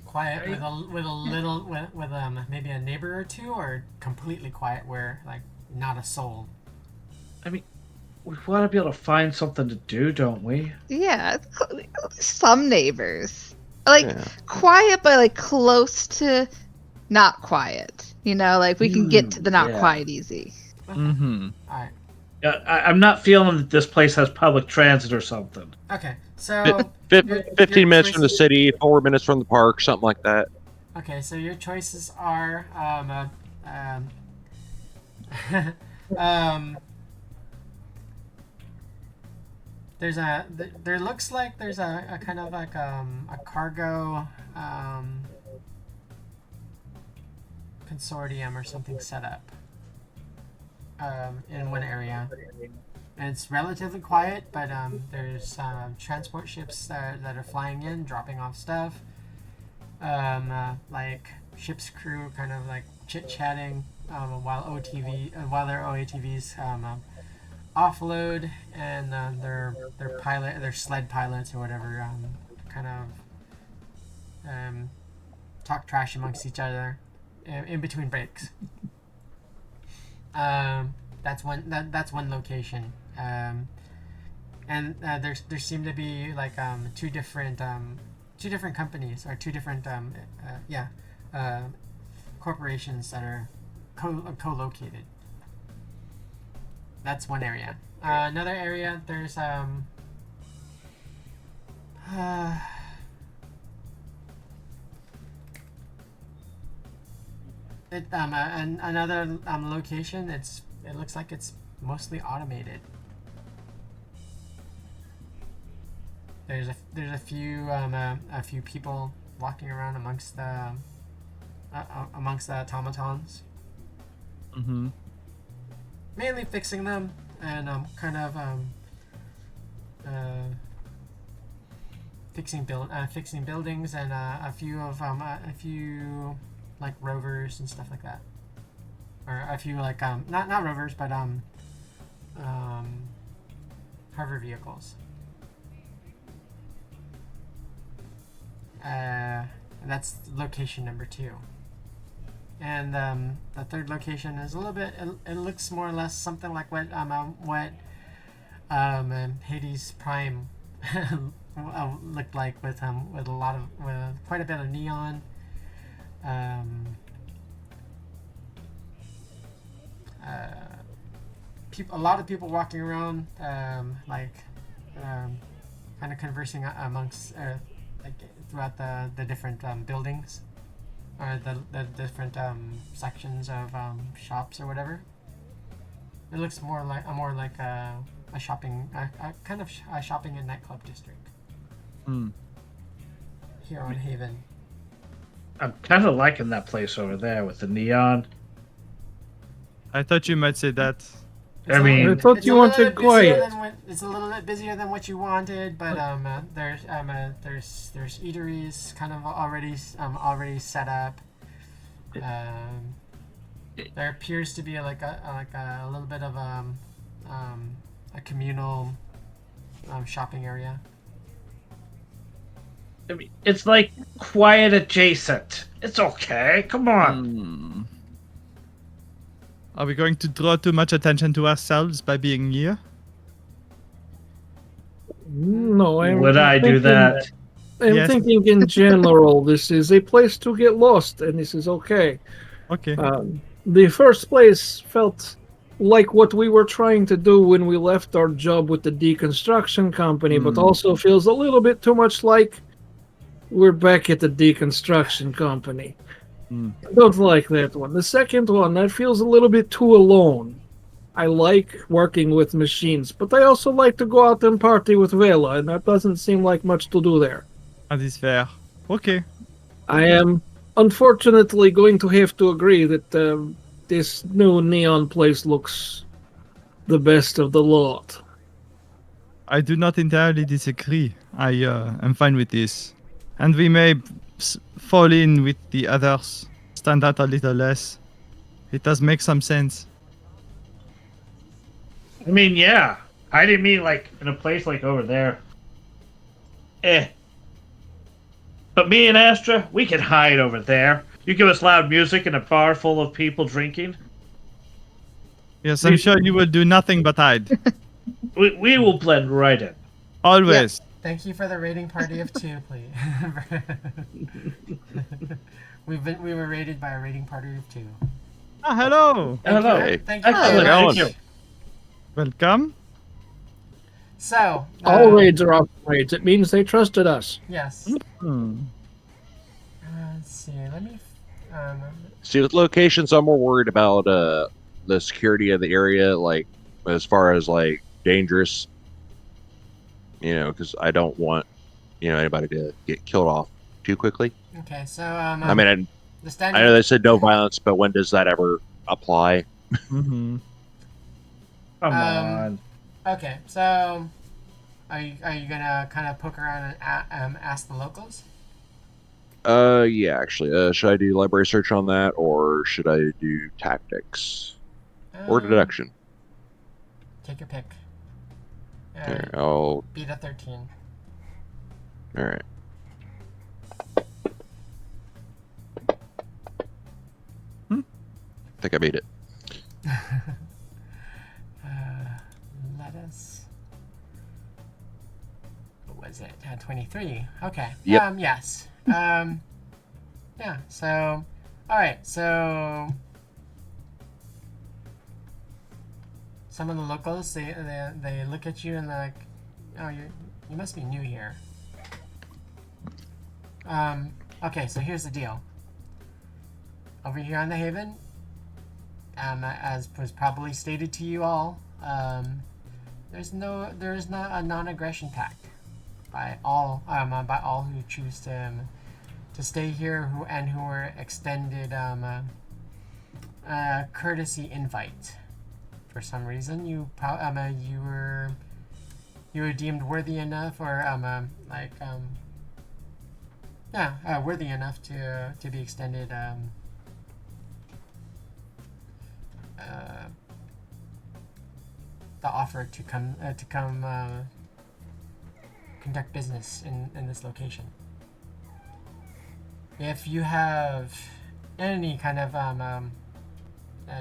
[SPEAKER 2] Quiet with a little with maybe a neighbor or two, or completely quiet where like not a soul.
[SPEAKER 1] I mean, we want to be able to find something to do, don't we?
[SPEAKER 5] Yeah, some neighbors. Like, quiet, but like close to not quiet. You know, like we can get to the not quiet easy.
[SPEAKER 3] Mm-hmm.
[SPEAKER 2] All right.
[SPEAKER 1] I'm not feeling that this place has public transit or something.
[SPEAKER 2] Okay, so
[SPEAKER 4] 15 minutes from the city, 4 minutes from the park, something like that.
[SPEAKER 2] Okay, so your choices are there looks like there's a kind of like a cargo consortium or something set up in one area. And it's relatively quiet, but there's transport ships that are flying in, dropping off stuff. Like ship's crew kind of like chit-chatting while their OATVs offload, and their sled pilots or whatever kind of talk trash amongst each other in between breaks. That's one location. And there seem to be like two different companies, or two different corporations that are co-located. That's one area. Another area, there's another location. It looks like it's mostly automated. There's a few people walking around amongst the automatons.
[SPEAKER 3] Mm-hmm.
[SPEAKER 2] Mainly fixing them and fixing buildings, and a few like rovers and stuff like that, or a few like not rovers, but hover vehicles. That's location number 2. And the third location is a little bit. It looks more or less something like what Hades Prime looked like, with quite a bit of neon. A lot of people walking around, kind of conversing amongst throughout the different buildings, or the different sections of shops or whatever. It looks more like a shopping, kind of a shopping and nightclub district here on Haven.
[SPEAKER 1] I'm kind of liking that place over there with the neon.
[SPEAKER 3] I thought you might say that
[SPEAKER 1] I mean,
[SPEAKER 6] I thought you wanted quiet.
[SPEAKER 2] It's a little bit busier than what you wanted, but there's eateries kind of already set up. There appears to be like a little bit of a communal shopping area.
[SPEAKER 1] I mean, it's like quiet adjacent. It's okay. Come on.
[SPEAKER 3] Hmm. Are we going to draw too much attention to ourselves by being here?
[SPEAKER 6] No,
[SPEAKER 1] Would I do that?
[SPEAKER 6] I'm
[SPEAKER 3] Yes.
[SPEAKER 6] thinking in general, this is a place to get lost, and this is okay.
[SPEAKER 3] Okay.
[SPEAKER 6] The first place felt like what we were trying to do when we left our job with the deconstruction company, but also feels a little bit too much like we're back at the deconstruction company. Don't like that one. The second one, that feels a little bit too alone. I like working with machines, but I also like to go out and party with Vela, and that doesn't seem like much to do there.
[SPEAKER 3] That is fair. Okay.
[SPEAKER 6] I am unfortunately going to have to agree that this new neon place looks the best of the lot.
[SPEAKER 3] I do not entirely disagree. I am fine with this. And we may fall in with the others, stand out a little less. It does make some sense.
[SPEAKER 1] I mean, yeah. I didn't mean like in a place like over there. But me and Astra, we can hide over there. You give us loud music in a bar full of people drinking.
[SPEAKER 3] Yes, I'm sure you will do nothing but hide.
[SPEAKER 1] We will blend right in.
[SPEAKER 3] Always.
[SPEAKER 2] Thank you for the rating party of 2, please. we were rated by a rating party of 2.
[SPEAKER 3] Ah, hello.
[SPEAKER 1] Hello.
[SPEAKER 4] Hey.
[SPEAKER 2] Thank you.
[SPEAKER 1] Excellent.
[SPEAKER 4] How's it
[SPEAKER 1] Thank you.
[SPEAKER 3] Welcome.
[SPEAKER 2] So
[SPEAKER 6] All raids are off raids. It means they trusted us.
[SPEAKER 2] yes.
[SPEAKER 3] Hmm.
[SPEAKER 2] Let's see. Let me.
[SPEAKER 4] See, with locations, I'm more worried about the security of the area, like as far as like dangerous. Because I don't want anybody to get killed off too quickly.
[SPEAKER 2] Okay. So
[SPEAKER 4] I mean,
[SPEAKER 2] the
[SPEAKER 4] I
[SPEAKER 2] standard.
[SPEAKER 4] know they said no violence, but when does that ever apply?
[SPEAKER 3] Mm-hmm.
[SPEAKER 1] Come on.
[SPEAKER 2] Okay. So, are you gonna kind of poke around and ask the locals?
[SPEAKER 4] Yeah, actually, should I do library search on that, or should I do tactics or deduction?
[SPEAKER 2] Take your pick.
[SPEAKER 4] There, I'll.
[SPEAKER 2] Beat a 13.
[SPEAKER 4] All right. I think I beat it.
[SPEAKER 2] Let us. What was it? 23. Okay.
[SPEAKER 4] Yep.
[SPEAKER 2] Yes. Yeah. So, all right. So, some of the locals they look at you and they're like, "Oh, you must be new here." Okay. So here's the deal. Over here on the Haven, as was probably stated to you all, there is not a non-aggression pact by all who choose to stay here who are extended courtesy invite. For some reason, you were deemed worthy enough, or worthy enough to be extended the offer to come conduct business in this location. If you have any kind of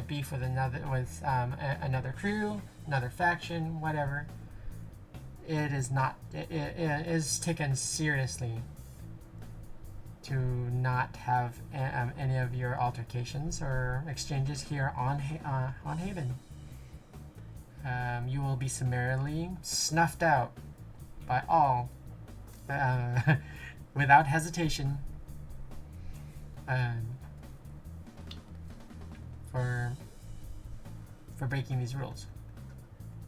[SPEAKER 2] beef with another crew, another faction, whatever, it is taken seriously to not have any of your altercations or exchanges here on Haven. You will be summarily snuffed out by all, without hesitation, for breaking these rules.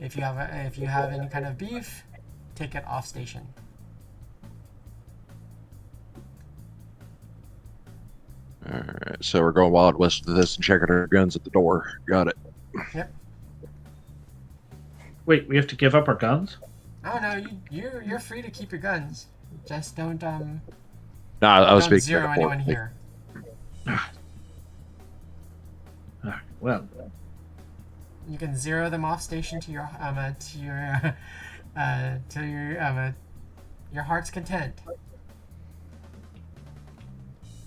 [SPEAKER 2] If you have any kind of beef, take it off station.
[SPEAKER 4] All right, so we're going Wild West with this and checking our guns at the door. Got it.
[SPEAKER 2] Yep.
[SPEAKER 1] Wait, we have to give up our guns?
[SPEAKER 2] Oh no, you're free to keep your guns. Just don't
[SPEAKER 4] No, I was
[SPEAKER 2] don't
[SPEAKER 4] speaking
[SPEAKER 2] zero anyone
[SPEAKER 4] metaphorically.
[SPEAKER 2] here.
[SPEAKER 1] Well,
[SPEAKER 2] You can zero them off station to your your heart's content.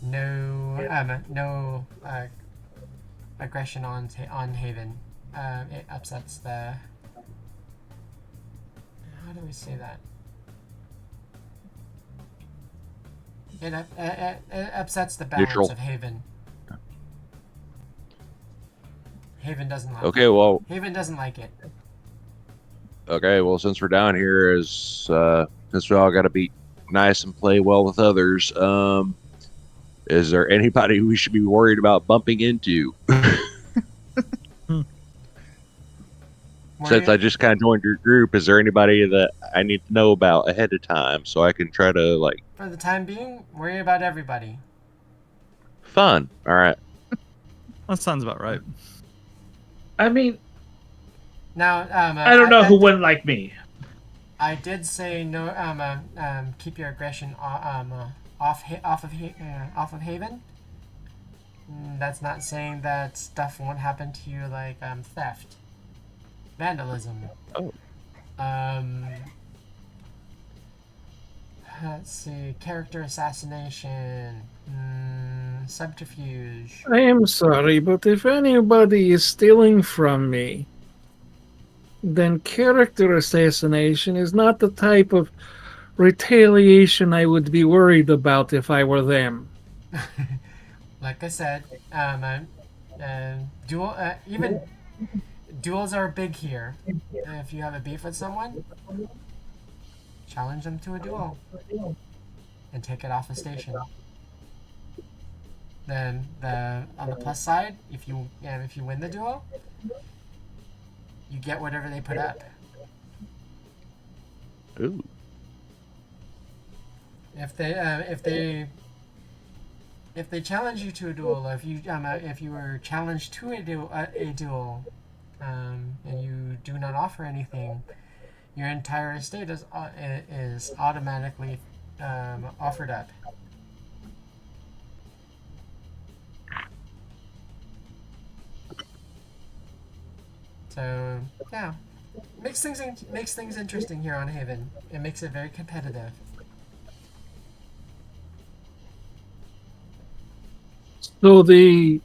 [SPEAKER 2] No aggression on Haven. It upsets the. How do we say that? It upsets the balance
[SPEAKER 4] Neutral.
[SPEAKER 2] of Haven. Haven doesn't like
[SPEAKER 4] Okay,
[SPEAKER 2] it.
[SPEAKER 4] well,
[SPEAKER 2] Haven doesn't like it.
[SPEAKER 4] since we're down here, since we all got to be nice and play well with others, is there anybody we should be worried about bumping into? Since I just kind of joined your group, is there anybody that I need to know about ahead of time so I can try to
[SPEAKER 2] For the time being, worry about everybody.
[SPEAKER 4] fun? All right.
[SPEAKER 3] That sounds about right.
[SPEAKER 1] I mean,
[SPEAKER 2] Now,
[SPEAKER 1] I don't know who wouldn't like me.
[SPEAKER 2] I did say no. Keep your aggression off of Haven. That's not saying that stuff won't happen to you like theft, vandalism.
[SPEAKER 4] Oh.
[SPEAKER 2] Let's see, character assassination, subterfuge.
[SPEAKER 6] I am sorry, but if anybody is stealing from me, then character assassination is not the type of retaliation I would be worried about if I were them.
[SPEAKER 2] Like I said, even duels are big here. If you have a beef with someone, challenge them to a duel and take it off a station. Then on the plus side, if you win the duel, you get whatever they put up.
[SPEAKER 4] Ooh.
[SPEAKER 2] If they challenge you to a duel, if you were challenged to a duel, and you do not offer anything, your entire estate is automatically offered up. So yeah, makes things interesting here on Haven. It makes it very competitive.
[SPEAKER 6] So the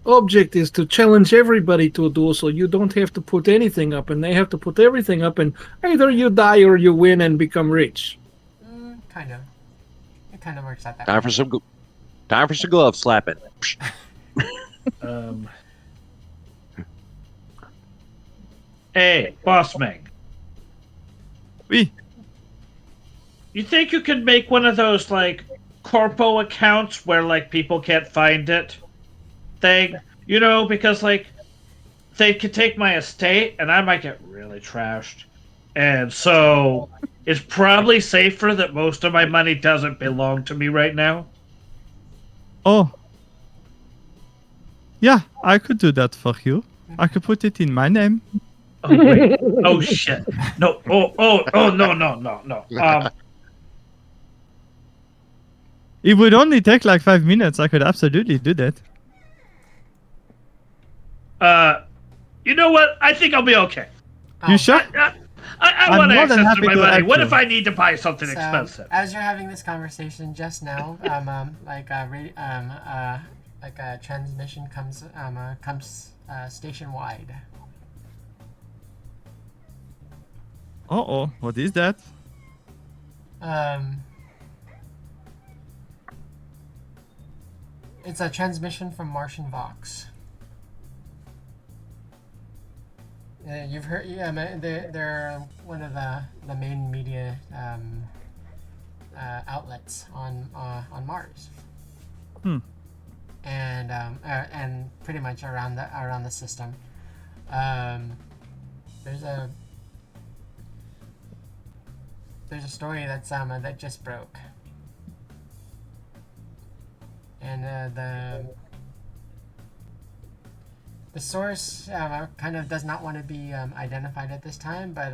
[SPEAKER 6] object is to challenge everybody to a duel, so you don't have to put anything up, and they have to put everything up, and either you die or you win and become rich.
[SPEAKER 2] Kind of. It kind of works out that
[SPEAKER 4] Time
[SPEAKER 2] way.
[SPEAKER 4] for some glove slapping.
[SPEAKER 1] Hey, Boss Meg.
[SPEAKER 3] Oui.
[SPEAKER 1] You think you could make one of those, like, corpo accounts where, like, people can't find it thing? You know, because, like, they could take my estate and I might get really trashed. And so it's probably safer that most of my money doesn't belong to me right now.
[SPEAKER 3] Oh. Yeah, I could do that for you. I could put it in my name.
[SPEAKER 1] Oh, wait. Oh, shit. No. No.
[SPEAKER 3] It would only take like 5 minutes. I could absolutely do that.
[SPEAKER 1] You know what? I think I'll be okay.
[SPEAKER 3] You sure?
[SPEAKER 1] I
[SPEAKER 3] I'm
[SPEAKER 1] want
[SPEAKER 3] more than
[SPEAKER 1] access to
[SPEAKER 3] happy
[SPEAKER 1] my
[SPEAKER 3] to
[SPEAKER 1] money.
[SPEAKER 3] help
[SPEAKER 1] What
[SPEAKER 3] you.
[SPEAKER 1] if I need to buy something
[SPEAKER 2] So,
[SPEAKER 1] expensive?
[SPEAKER 2] as you're having this conversation just now, a transmission comes station wide.
[SPEAKER 3] Uh-oh. What is that?
[SPEAKER 2] It's a transmission from Martian Vox. You've heard, they're one of the main media outlets on Mars. And pretty much around the system. There's a story that's that just broke, and the source kind of does not want to be identified at this time, but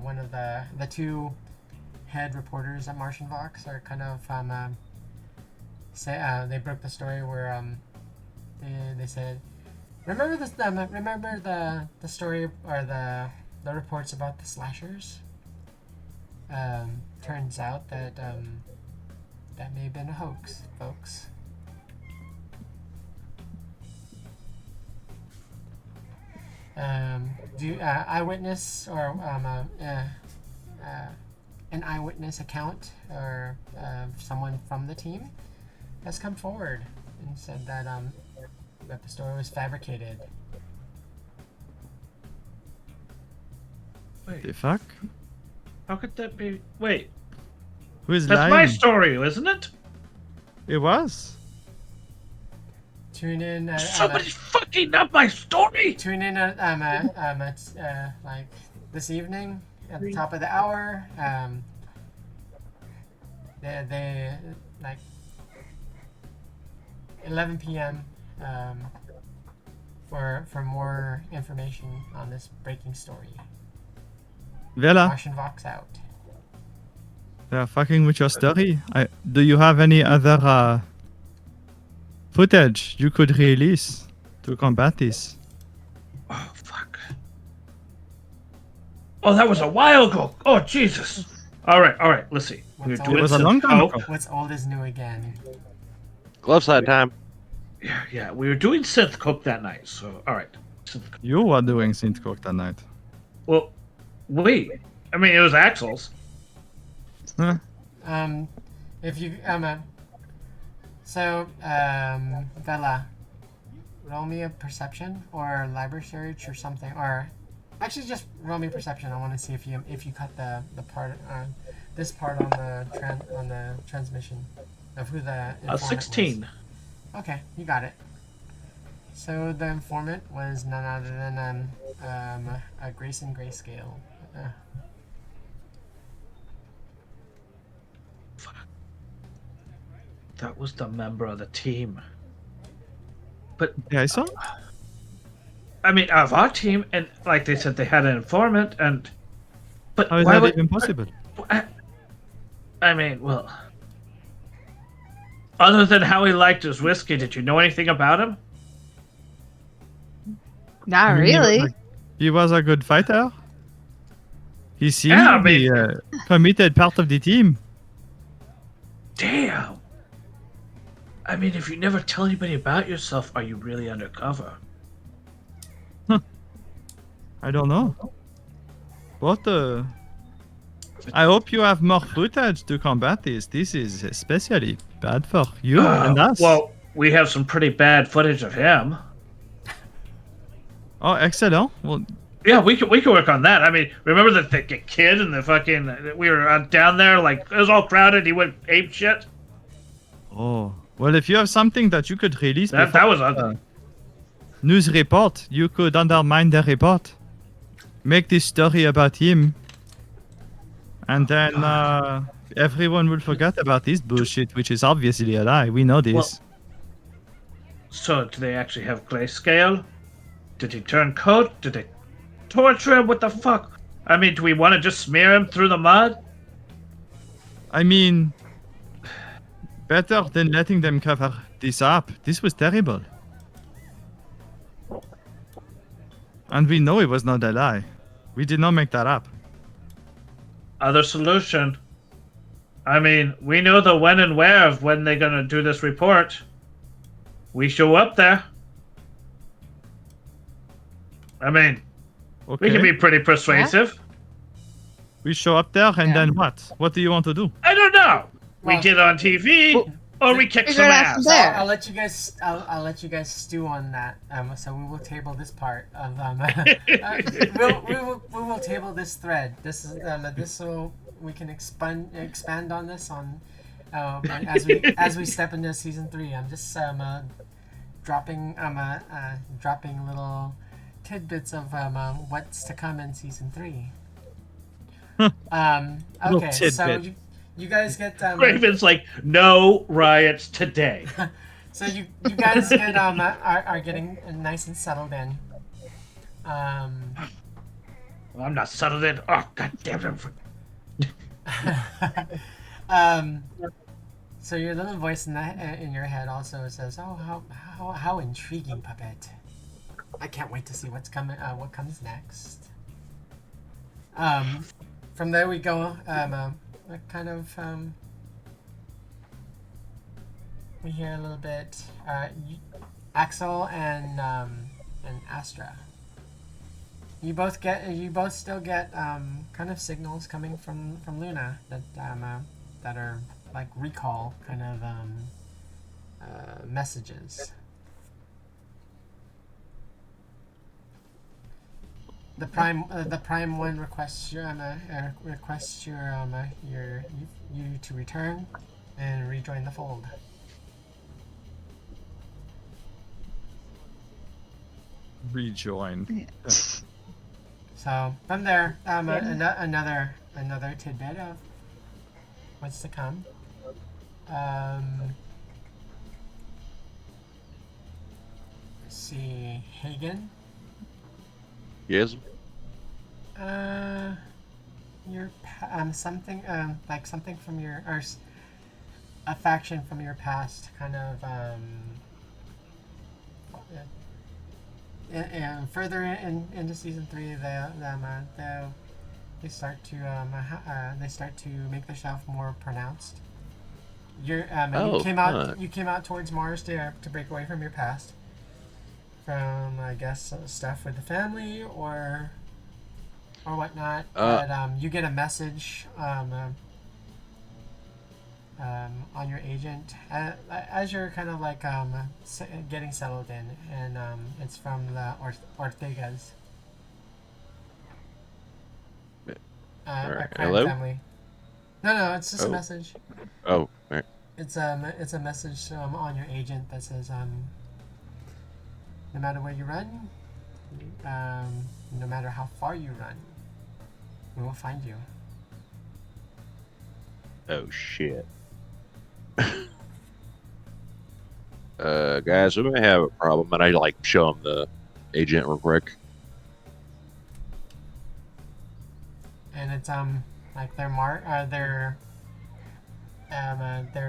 [SPEAKER 2] one of the two head reporters at Martian Vox are kind of they broke the story where they said, remember this remember the story or the reports about the slashers? Turns out that that may have been a hoax, folks. Eyewitness or an eyewitness account or someone from the team has come forward and said that that the story was fabricated.
[SPEAKER 1] Wait,
[SPEAKER 3] The fuck?
[SPEAKER 1] how could that be? Wait,
[SPEAKER 3] Who is
[SPEAKER 1] that's
[SPEAKER 3] lying?
[SPEAKER 1] my story, isn't it?
[SPEAKER 3] It was.
[SPEAKER 2] Tune in.
[SPEAKER 1] Somebody's fucking up my story.
[SPEAKER 2] Tune in like this evening at the top of the hour. They like 11 p.m. For more information on this breaking story.
[SPEAKER 3] Vela,
[SPEAKER 2] Martian Vox out.
[SPEAKER 3] they are fucking with your story. Do you have any other footage you could release to combat this?
[SPEAKER 1] Oh fuck. Oh, that was a while ago. Oh Jesus. All right. Let's see. We were
[SPEAKER 2] What's
[SPEAKER 1] doing
[SPEAKER 3] It was a
[SPEAKER 1] some
[SPEAKER 3] long time
[SPEAKER 1] coke.
[SPEAKER 3] ago.
[SPEAKER 2] What's old is new again.
[SPEAKER 4] Glove side time.
[SPEAKER 1] Yeah, we were doing synth coke that night. So all right. Synth coke.
[SPEAKER 3] You were doing synth coke that night.
[SPEAKER 1] Well, wait. I mean, it was Axel's.
[SPEAKER 3] Huh?
[SPEAKER 2] If you Vela, roll me a perception or library search or something, or actually just roll me perception. I want to see if you cut the part this part on the transmission of who the informant
[SPEAKER 1] 16.
[SPEAKER 2] was. Okay, you got it. So the informant was none other than a Grayson Grayscale.
[SPEAKER 1] That was the member of the team. But
[SPEAKER 3] Yeah, I saw.
[SPEAKER 1] I mean, of our team, and like they said, they had an informant, and but
[SPEAKER 3] How is
[SPEAKER 1] why
[SPEAKER 3] that
[SPEAKER 1] would,
[SPEAKER 3] even possible?
[SPEAKER 1] I mean, well, other than how he liked his whiskey, did you know anything about him?
[SPEAKER 5] Not
[SPEAKER 3] I mean,
[SPEAKER 5] really.
[SPEAKER 3] He was a good fighter. He seemed
[SPEAKER 1] Yeah, I
[SPEAKER 3] to be a committed part of the team.
[SPEAKER 1] Damn. I mean, if you never tell anybody about yourself, are you really undercover?
[SPEAKER 3] I don't know. What I hope you have more footage to combat this. This is especially bad for you and us.
[SPEAKER 1] Well, we have some pretty bad footage of him.
[SPEAKER 3] Oh, excellent. Well,
[SPEAKER 1] Yeah, we can work on that. I mean, remember the kid and the fucking we were down there like it was all crowded. He went ape shit.
[SPEAKER 3] oh. Well, if you have something that you could release
[SPEAKER 1] That
[SPEAKER 3] before
[SPEAKER 1] was ugly.
[SPEAKER 3] news report, you could undermine the report. Make this story about him. And then everyone will forget about this bullshit, which is obviously a lie. We know this.
[SPEAKER 1] Well, so, do they actually have grayscale? Did he turn coat? Did they torture him? What the fuck? I mean, do we want to just smear him through the mud?
[SPEAKER 3] I mean, better than letting them cover this up. This was terrible. And we know it was not a lie. We did not make that up.
[SPEAKER 1] Other solution. I mean, we know the when and where of when they're gonna do this report. We show up there. I mean,
[SPEAKER 3] Okay.
[SPEAKER 1] we can be pretty persuasive.
[SPEAKER 3] We show up there and
[SPEAKER 2] Yeah.
[SPEAKER 3] then what? What do you want to do?
[SPEAKER 1] I don't know. We
[SPEAKER 2] Well-
[SPEAKER 1] get on TV or we kick
[SPEAKER 5] Figure
[SPEAKER 1] some
[SPEAKER 5] it out
[SPEAKER 1] ass.
[SPEAKER 5] from
[SPEAKER 2] So
[SPEAKER 5] there.
[SPEAKER 2] I'll let you guys. I'll let you guys stew on that. So we will table this part of. We will table this thread. This is this will we can expand on this on as we step into season 3. I'm just dropping dropping little tidbits of what's to come in season 3.
[SPEAKER 3] Little
[SPEAKER 2] Okay, so
[SPEAKER 3] tidbit.
[SPEAKER 2] you guys get
[SPEAKER 1] Raven's like, no riots today.
[SPEAKER 2] So you guys get are getting nice and settled in.
[SPEAKER 1] Well, I'm not settled in. Oh, god damn it.
[SPEAKER 2] So your little voice in your head also says, "Oh, how intriguing, puppet! I can't wait to see what's coming. What comes next." From there we go. We hear a little bit. Axel and Astra. You both still get kind of signals coming from Luna that are like recall kind of messages. The prime one requests you to return and rejoin the fold.
[SPEAKER 3] Rejoin.
[SPEAKER 2] So from there, another tidbit of what's to come. Let's see, Hagen.
[SPEAKER 4] Yes.
[SPEAKER 2] Your something like something from your a faction from your past kind of further into season 3 they start to make themselves more pronounced. You came out towards Mars to break away from your past, from I guess stuff with the family or whatnot. But you get a message on your agent as you're kind of like getting settled in, and it's from the Ortegas, a crime
[SPEAKER 4] hello?
[SPEAKER 2] family. No, it's just a message.
[SPEAKER 4] Oh, all right.
[SPEAKER 2] It's a message on your agent that says no matter where you run, no matter how far you run, we will find you.
[SPEAKER 4] Oh shit. Guys, we may have a problem, and I like show them the agent real quick.
[SPEAKER 2] And it's like their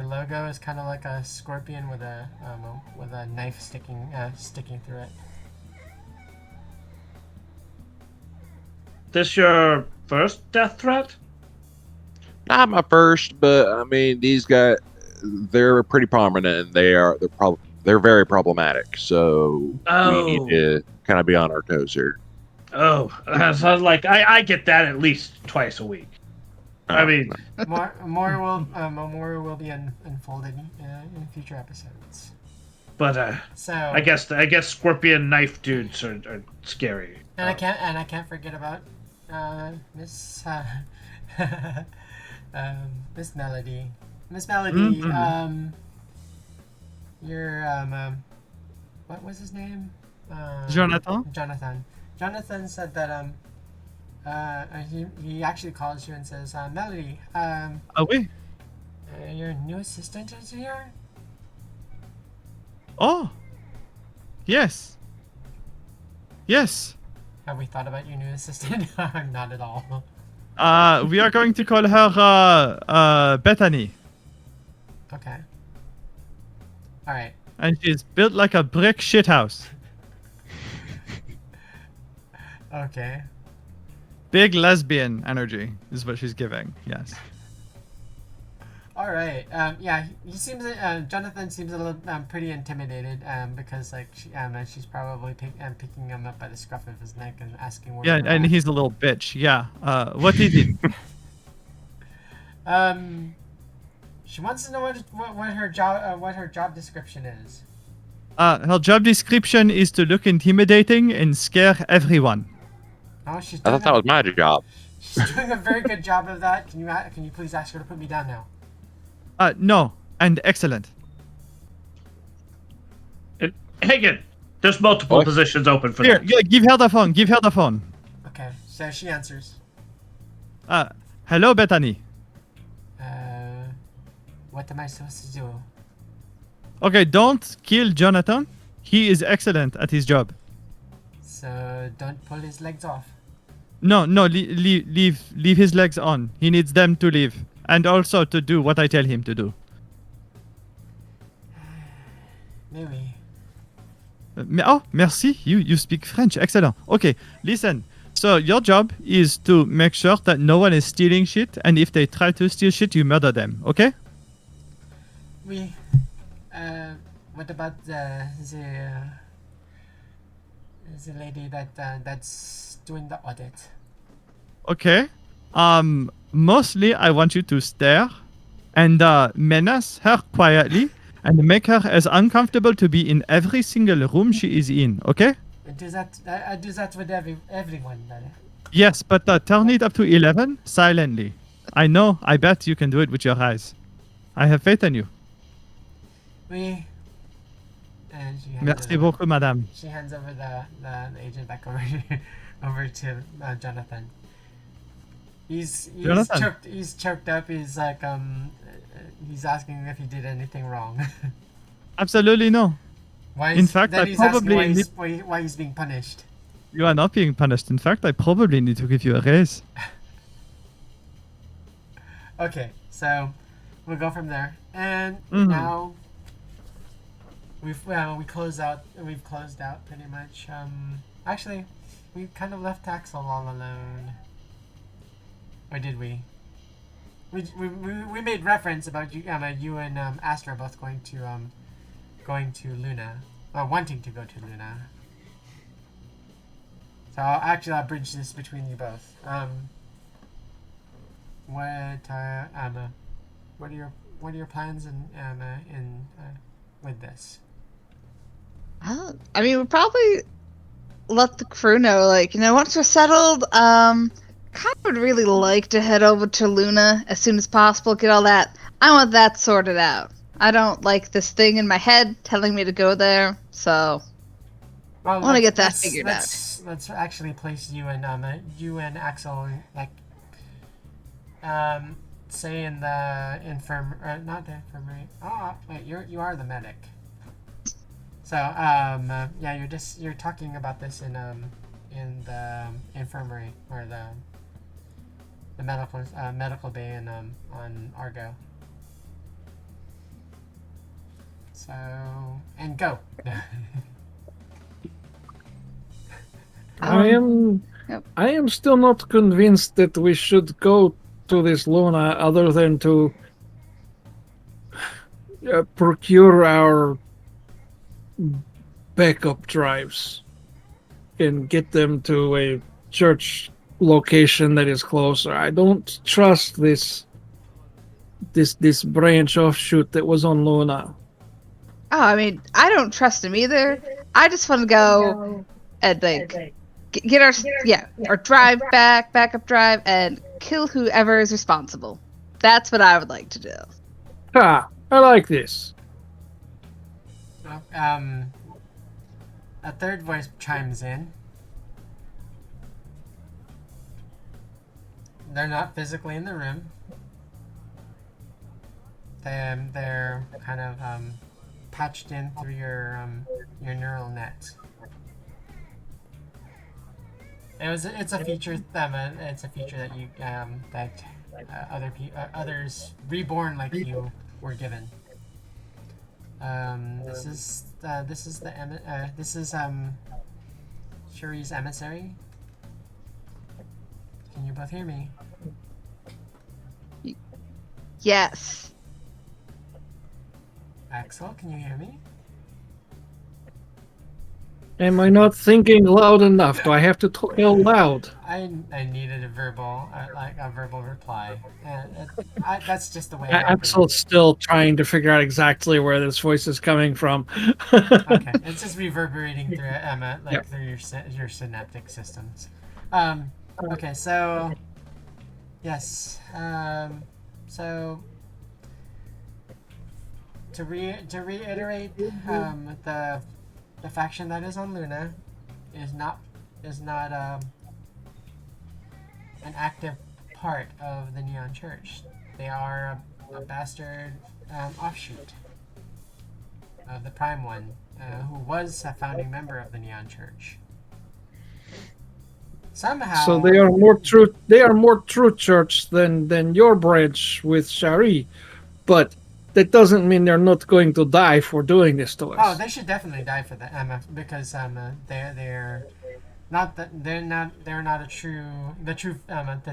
[SPEAKER 2] logo is kind of like a scorpion with a knife sticking through it.
[SPEAKER 1] This your first death threat?
[SPEAKER 4] Not my first, but I mean these guys, they're pretty prominent, and they're very problematic. So we need to kind of be on our toes here.
[SPEAKER 1] Oh, so like I get that at least twice a week. I mean,
[SPEAKER 2] more will be unfolded in future episodes.
[SPEAKER 1] But
[SPEAKER 2] so
[SPEAKER 1] I guess scorpion knife dudes are scary.
[SPEAKER 2] And I can't forget about Miss Miss Melody. Miss Melody,
[SPEAKER 1] Mm-hmm.
[SPEAKER 2] Your what was his name?
[SPEAKER 3] Jonathan.
[SPEAKER 2] Jonathan said that he actually calls you and says, Melody,
[SPEAKER 3] Oui.
[SPEAKER 2] your new assistant is here.
[SPEAKER 3] Oh. Yes. Yes.
[SPEAKER 2] Have we thought about your new assistant? Not at all.
[SPEAKER 3] We are going to call her Bethany.
[SPEAKER 2] Okay. All right.
[SPEAKER 3] And she's built like a brick shithouse.
[SPEAKER 2] Okay.
[SPEAKER 3] Big lesbian energy is what she's giving. Yes.
[SPEAKER 2] All right. Yeah. He seems. Jonathan seems a little pretty intimidated. Because like she's probably picking him up by the scruff of his neck and asking where.
[SPEAKER 3] Yeah, and he's a little bitch. Yeah. What is it?
[SPEAKER 2] She wants to know what her job description is.
[SPEAKER 3] Her job description is to look intimidating and scare everyone.
[SPEAKER 2] Oh, I
[SPEAKER 4] thought that was my job.
[SPEAKER 2] She's doing a very good job of that. Can you please ask her to put me down now?
[SPEAKER 3] No, and excellent.
[SPEAKER 1] Hagen, there's multiple positions open for
[SPEAKER 3] Here,
[SPEAKER 1] that.
[SPEAKER 3] give her the phone. Give her the phone.
[SPEAKER 2] Okay, so she answers.
[SPEAKER 3] Hello, Bethany.
[SPEAKER 2] What am I supposed to do?
[SPEAKER 3] Okay, don't kill Jonathan. He is excellent at his job.
[SPEAKER 2] So don't pull his legs off.
[SPEAKER 3] No, leave his legs on. He needs them to live. And also to do what I tell him to do.
[SPEAKER 2] Maybe.
[SPEAKER 3] Merci. You speak French. Excellent. Okay, listen. So your job is to make sure that no one is stealing shit, and if they try to steal shit, you murder them. Okay?
[SPEAKER 2] What about the lady that's doing the audit?
[SPEAKER 3] Okay. Mostly I want you to stare and menace her quietly and make her as uncomfortable to be in every single room she is in. Okay?
[SPEAKER 2] I do that with everyone.
[SPEAKER 3] Yes, but turn it up to 11 silently. I know. I bet you can do it with your eyes. I have faith in you.
[SPEAKER 2] And she hands
[SPEAKER 3] Merci
[SPEAKER 2] over,
[SPEAKER 3] beaucoup, madame.
[SPEAKER 2] She hands over the agent back over to Jonathan. He's
[SPEAKER 3] Jonathan.
[SPEAKER 2] choked. He's choked up. He's like he's asking if he did anything wrong.
[SPEAKER 3] Absolutely no.
[SPEAKER 2] He's
[SPEAKER 3] probably
[SPEAKER 2] asking why he's being punished.
[SPEAKER 3] You are not being punished. In fact, I probably need to give you a raise.
[SPEAKER 2] Okay, so we'll go from there. And now we've closed out. We've closed out pretty much. Actually, we kind of left Axel all alone. Or did we? We made reference about you and Astra both going to Luna, or wanting to go to Luna. So I'll bridge this between you both. What are your plans in with this?
[SPEAKER 5] I mean, we'll probably let the crew know, like, once we're settled, kind of would really like to head over to Luna as soon as possible, get all that. I want that sorted out. I don't like this thing in my head telling me to go there, so I want to get that figured out.
[SPEAKER 2] Let's actually place you and Axel, like, say in the not the infirmary. Oh wait, you are the medic. So yeah, you're talking about this in the infirmary, or the medical bay on Argo. So, and go.
[SPEAKER 6] I am still not convinced that we should go to this Luna other than to procure our backup drives and get them to a church location that is closer. I don't trust this branch offshoot that was on Luna.
[SPEAKER 5] Oh, I mean, I don't trust him either. I just want to go and, like, get our backup drive, and kill whoever is responsible. That's what I would like to do.
[SPEAKER 6] I like this.
[SPEAKER 2] A third voice chimes in. They're not physically in the room. They're kind of patched in through your neural net. It's a feature that you others reborn like you were given. This is Shuri's emissary. Can you both hear me?
[SPEAKER 5] Yes.
[SPEAKER 2] Axel, can you hear me?
[SPEAKER 6] Am I not thinking loud enough? Do I have to talk out loud?
[SPEAKER 2] I needed a verbal reply. That's just the way.
[SPEAKER 6] Axel's still trying to figure out exactly where this voice is coming from.
[SPEAKER 2] Okay, it's just reverberating through Emma, through your synaptic systems. Okay, so yes, so to reiterate, the faction that is on Luna is not an active part of the Neon Church. They are a bastard offshoot. the Prime One, who was a founding member of the Neon Church. Somehow,
[SPEAKER 6] So they are more true. They are more true church than your branch with Shari, but that doesn't mean they're not going to die for doing this to us.
[SPEAKER 2] Oh, they should definitely die for that, because they're not the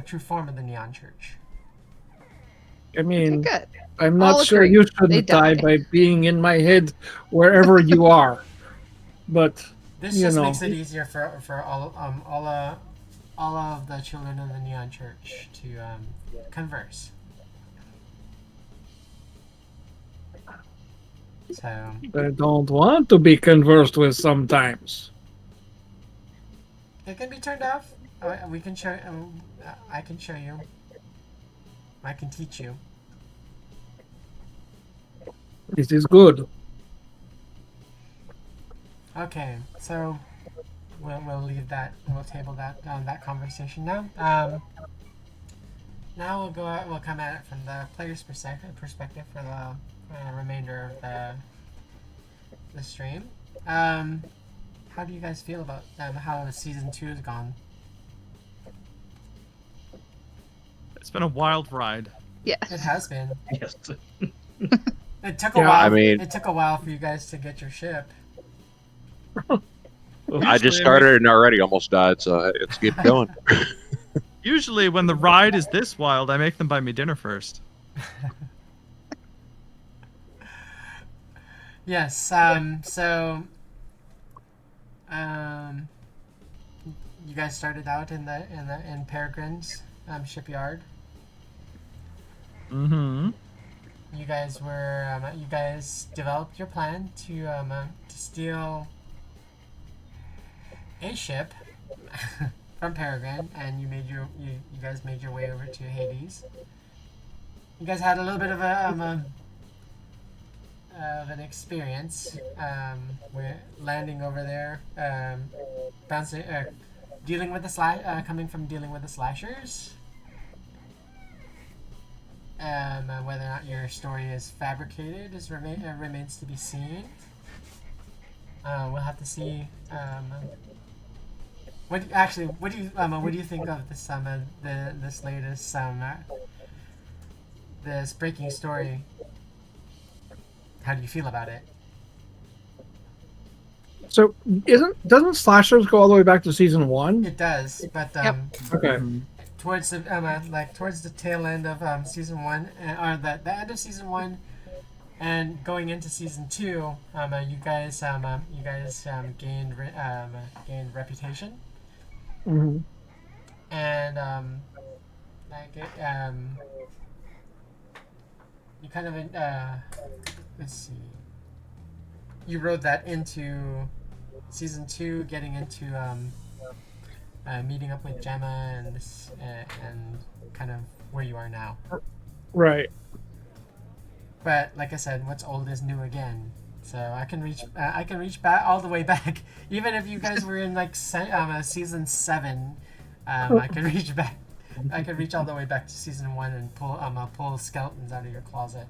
[SPEAKER 2] true form of the Neon Church.
[SPEAKER 6] I mean,
[SPEAKER 5] Okay, good.
[SPEAKER 6] I'm not
[SPEAKER 5] All
[SPEAKER 6] sure
[SPEAKER 5] agree.
[SPEAKER 6] you
[SPEAKER 5] They
[SPEAKER 6] shouldn't die
[SPEAKER 5] die.
[SPEAKER 6] by being in my head wherever you are, but
[SPEAKER 2] This
[SPEAKER 6] you
[SPEAKER 2] just
[SPEAKER 6] know,
[SPEAKER 2] makes it easier for all of the children of the Neon Church to converse. So
[SPEAKER 6] I don't want to be conversed with sometimes.
[SPEAKER 2] it can be turned off. We can show. I can show you. I can teach you.
[SPEAKER 6] This is good.
[SPEAKER 2] Okay, so we'll leave that. We'll table that conversation now. Now we'll come at it from the player's perspective for the remainder of the stream. How do you guys feel about how season 2 has gone?
[SPEAKER 3] It's been a wild ride.
[SPEAKER 2] It
[SPEAKER 5] Yes.
[SPEAKER 2] has been.
[SPEAKER 1] Yes.
[SPEAKER 2] It took a
[SPEAKER 6] Yeah,
[SPEAKER 2] while.
[SPEAKER 4] I mean-
[SPEAKER 2] it took a while for you guys to get your ship.
[SPEAKER 4] I just started and already almost died, so let's keep going.
[SPEAKER 3] Usually, when the ride is this wild, I make them buy me dinner first.
[SPEAKER 2] Yes. So. You guys started out in Peregrine's shipyard.
[SPEAKER 3] Mm-hmm.
[SPEAKER 2] You guys developed your plan to steal a ship from Peregrine, and you guys made your way over to Hades. You guys had a little bit of an experience. We're landing over there, bouncing, dealing with the coming from dealing with the slashers. Whether or not your story is fabricated remains to be seen. We'll have to see. What do you think of this this latest this breaking story? How do you feel about it?
[SPEAKER 6] So doesn't slashers go all the way back to season 1?
[SPEAKER 2] It does, but
[SPEAKER 5] Yep.
[SPEAKER 6] Okay.
[SPEAKER 2] towards the tail end of season 1, or the end of season 1, and going into season 2, you guys gained reputation,
[SPEAKER 6] Hmm.
[SPEAKER 2] and you kind of let's see, you rode that into season 2, getting into meeting up with Gemma and kind of where you are now.
[SPEAKER 6] Right.
[SPEAKER 2] But like I said, what's old is new again. So I can reach back all the way back. Even if you guys were in like season 7, I could reach back. I could reach all the way back to season 1 and pull skeletons out of your closet.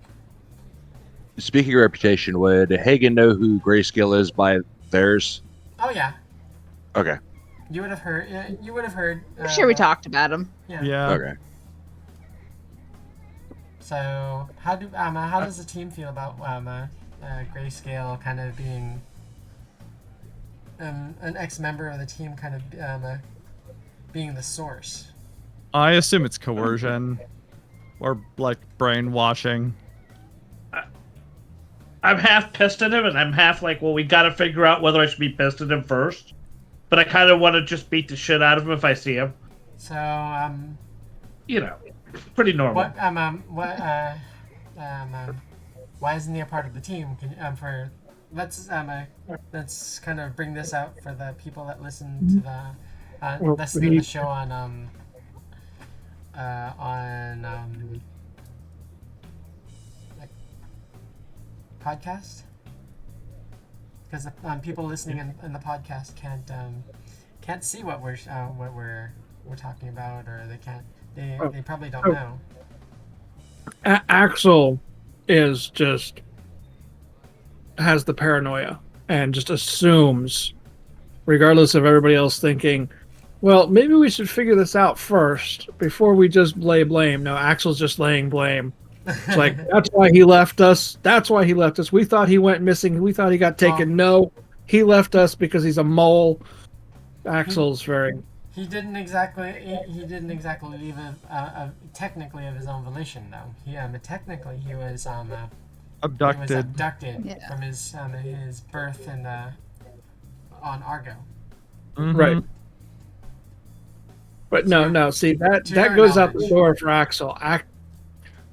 [SPEAKER 4] Speaking of reputation, would Hagen know who Grayscale is by theirs?
[SPEAKER 2] Oh yeah,
[SPEAKER 4] Okay.
[SPEAKER 2] you would have heard. You would have heard.
[SPEAKER 5] I'm sure we talked about him.
[SPEAKER 3] Yeah.
[SPEAKER 4] Okay.
[SPEAKER 2] So how does the team feel about Grayscale kind of being an ex-member of the team, kind of being the source?
[SPEAKER 3] I assume it's coercion or like brainwashing.
[SPEAKER 1] I'm half pissed at him, and I'm half like, well, we got to figure out whether I should be pissed at him first. But I kind of want to just beat the shit out of him if I see him.
[SPEAKER 2] So
[SPEAKER 1] You know, pretty normal.
[SPEAKER 2] why isn't he a part of the team? Let's kind of bring this out for the people that listen to the show on like podcast, because people listening in the podcast can't see what we're talking about, or they probably don't know.
[SPEAKER 6] Axel is just has the paranoia and just assumes, regardless of everybody else thinking, well, maybe we should figure this out first before we just lay blame. No, Axel's just laying blame. It's like, that's why he left us. That's why he left us. We thought he went missing. We thought he got taken. No, he left us because he's a mole. Axel's very...
[SPEAKER 2] He didn't exactly leave technically of his own volition, though. Technically he was
[SPEAKER 3] Abducted.
[SPEAKER 2] He was abducted
[SPEAKER 5] Yeah.
[SPEAKER 2] from his birth and on Argo.
[SPEAKER 3] Mhm.
[SPEAKER 6] Right. But no. See, that
[SPEAKER 2] your
[SPEAKER 6] goes out the
[SPEAKER 2] knowledge.
[SPEAKER 6] door for Axel.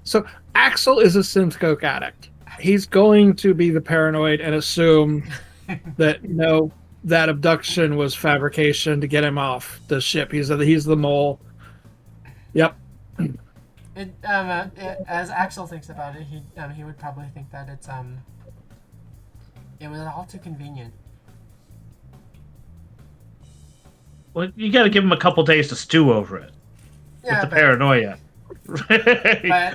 [SPEAKER 6] So Axel is a synth coke addict. He's going to be the paranoid and assume that that abduction was fabrication to get him off the ship. He's the mole. Yep.
[SPEAKER 2] As Axel thinks about it, he would probably think that it was all too convenient.
[SPEAKER 1] Well, you got to give him a couple days to stew over it
[SPEAKER 2] Yeah,
[SPEAKER 1] with the paranoia.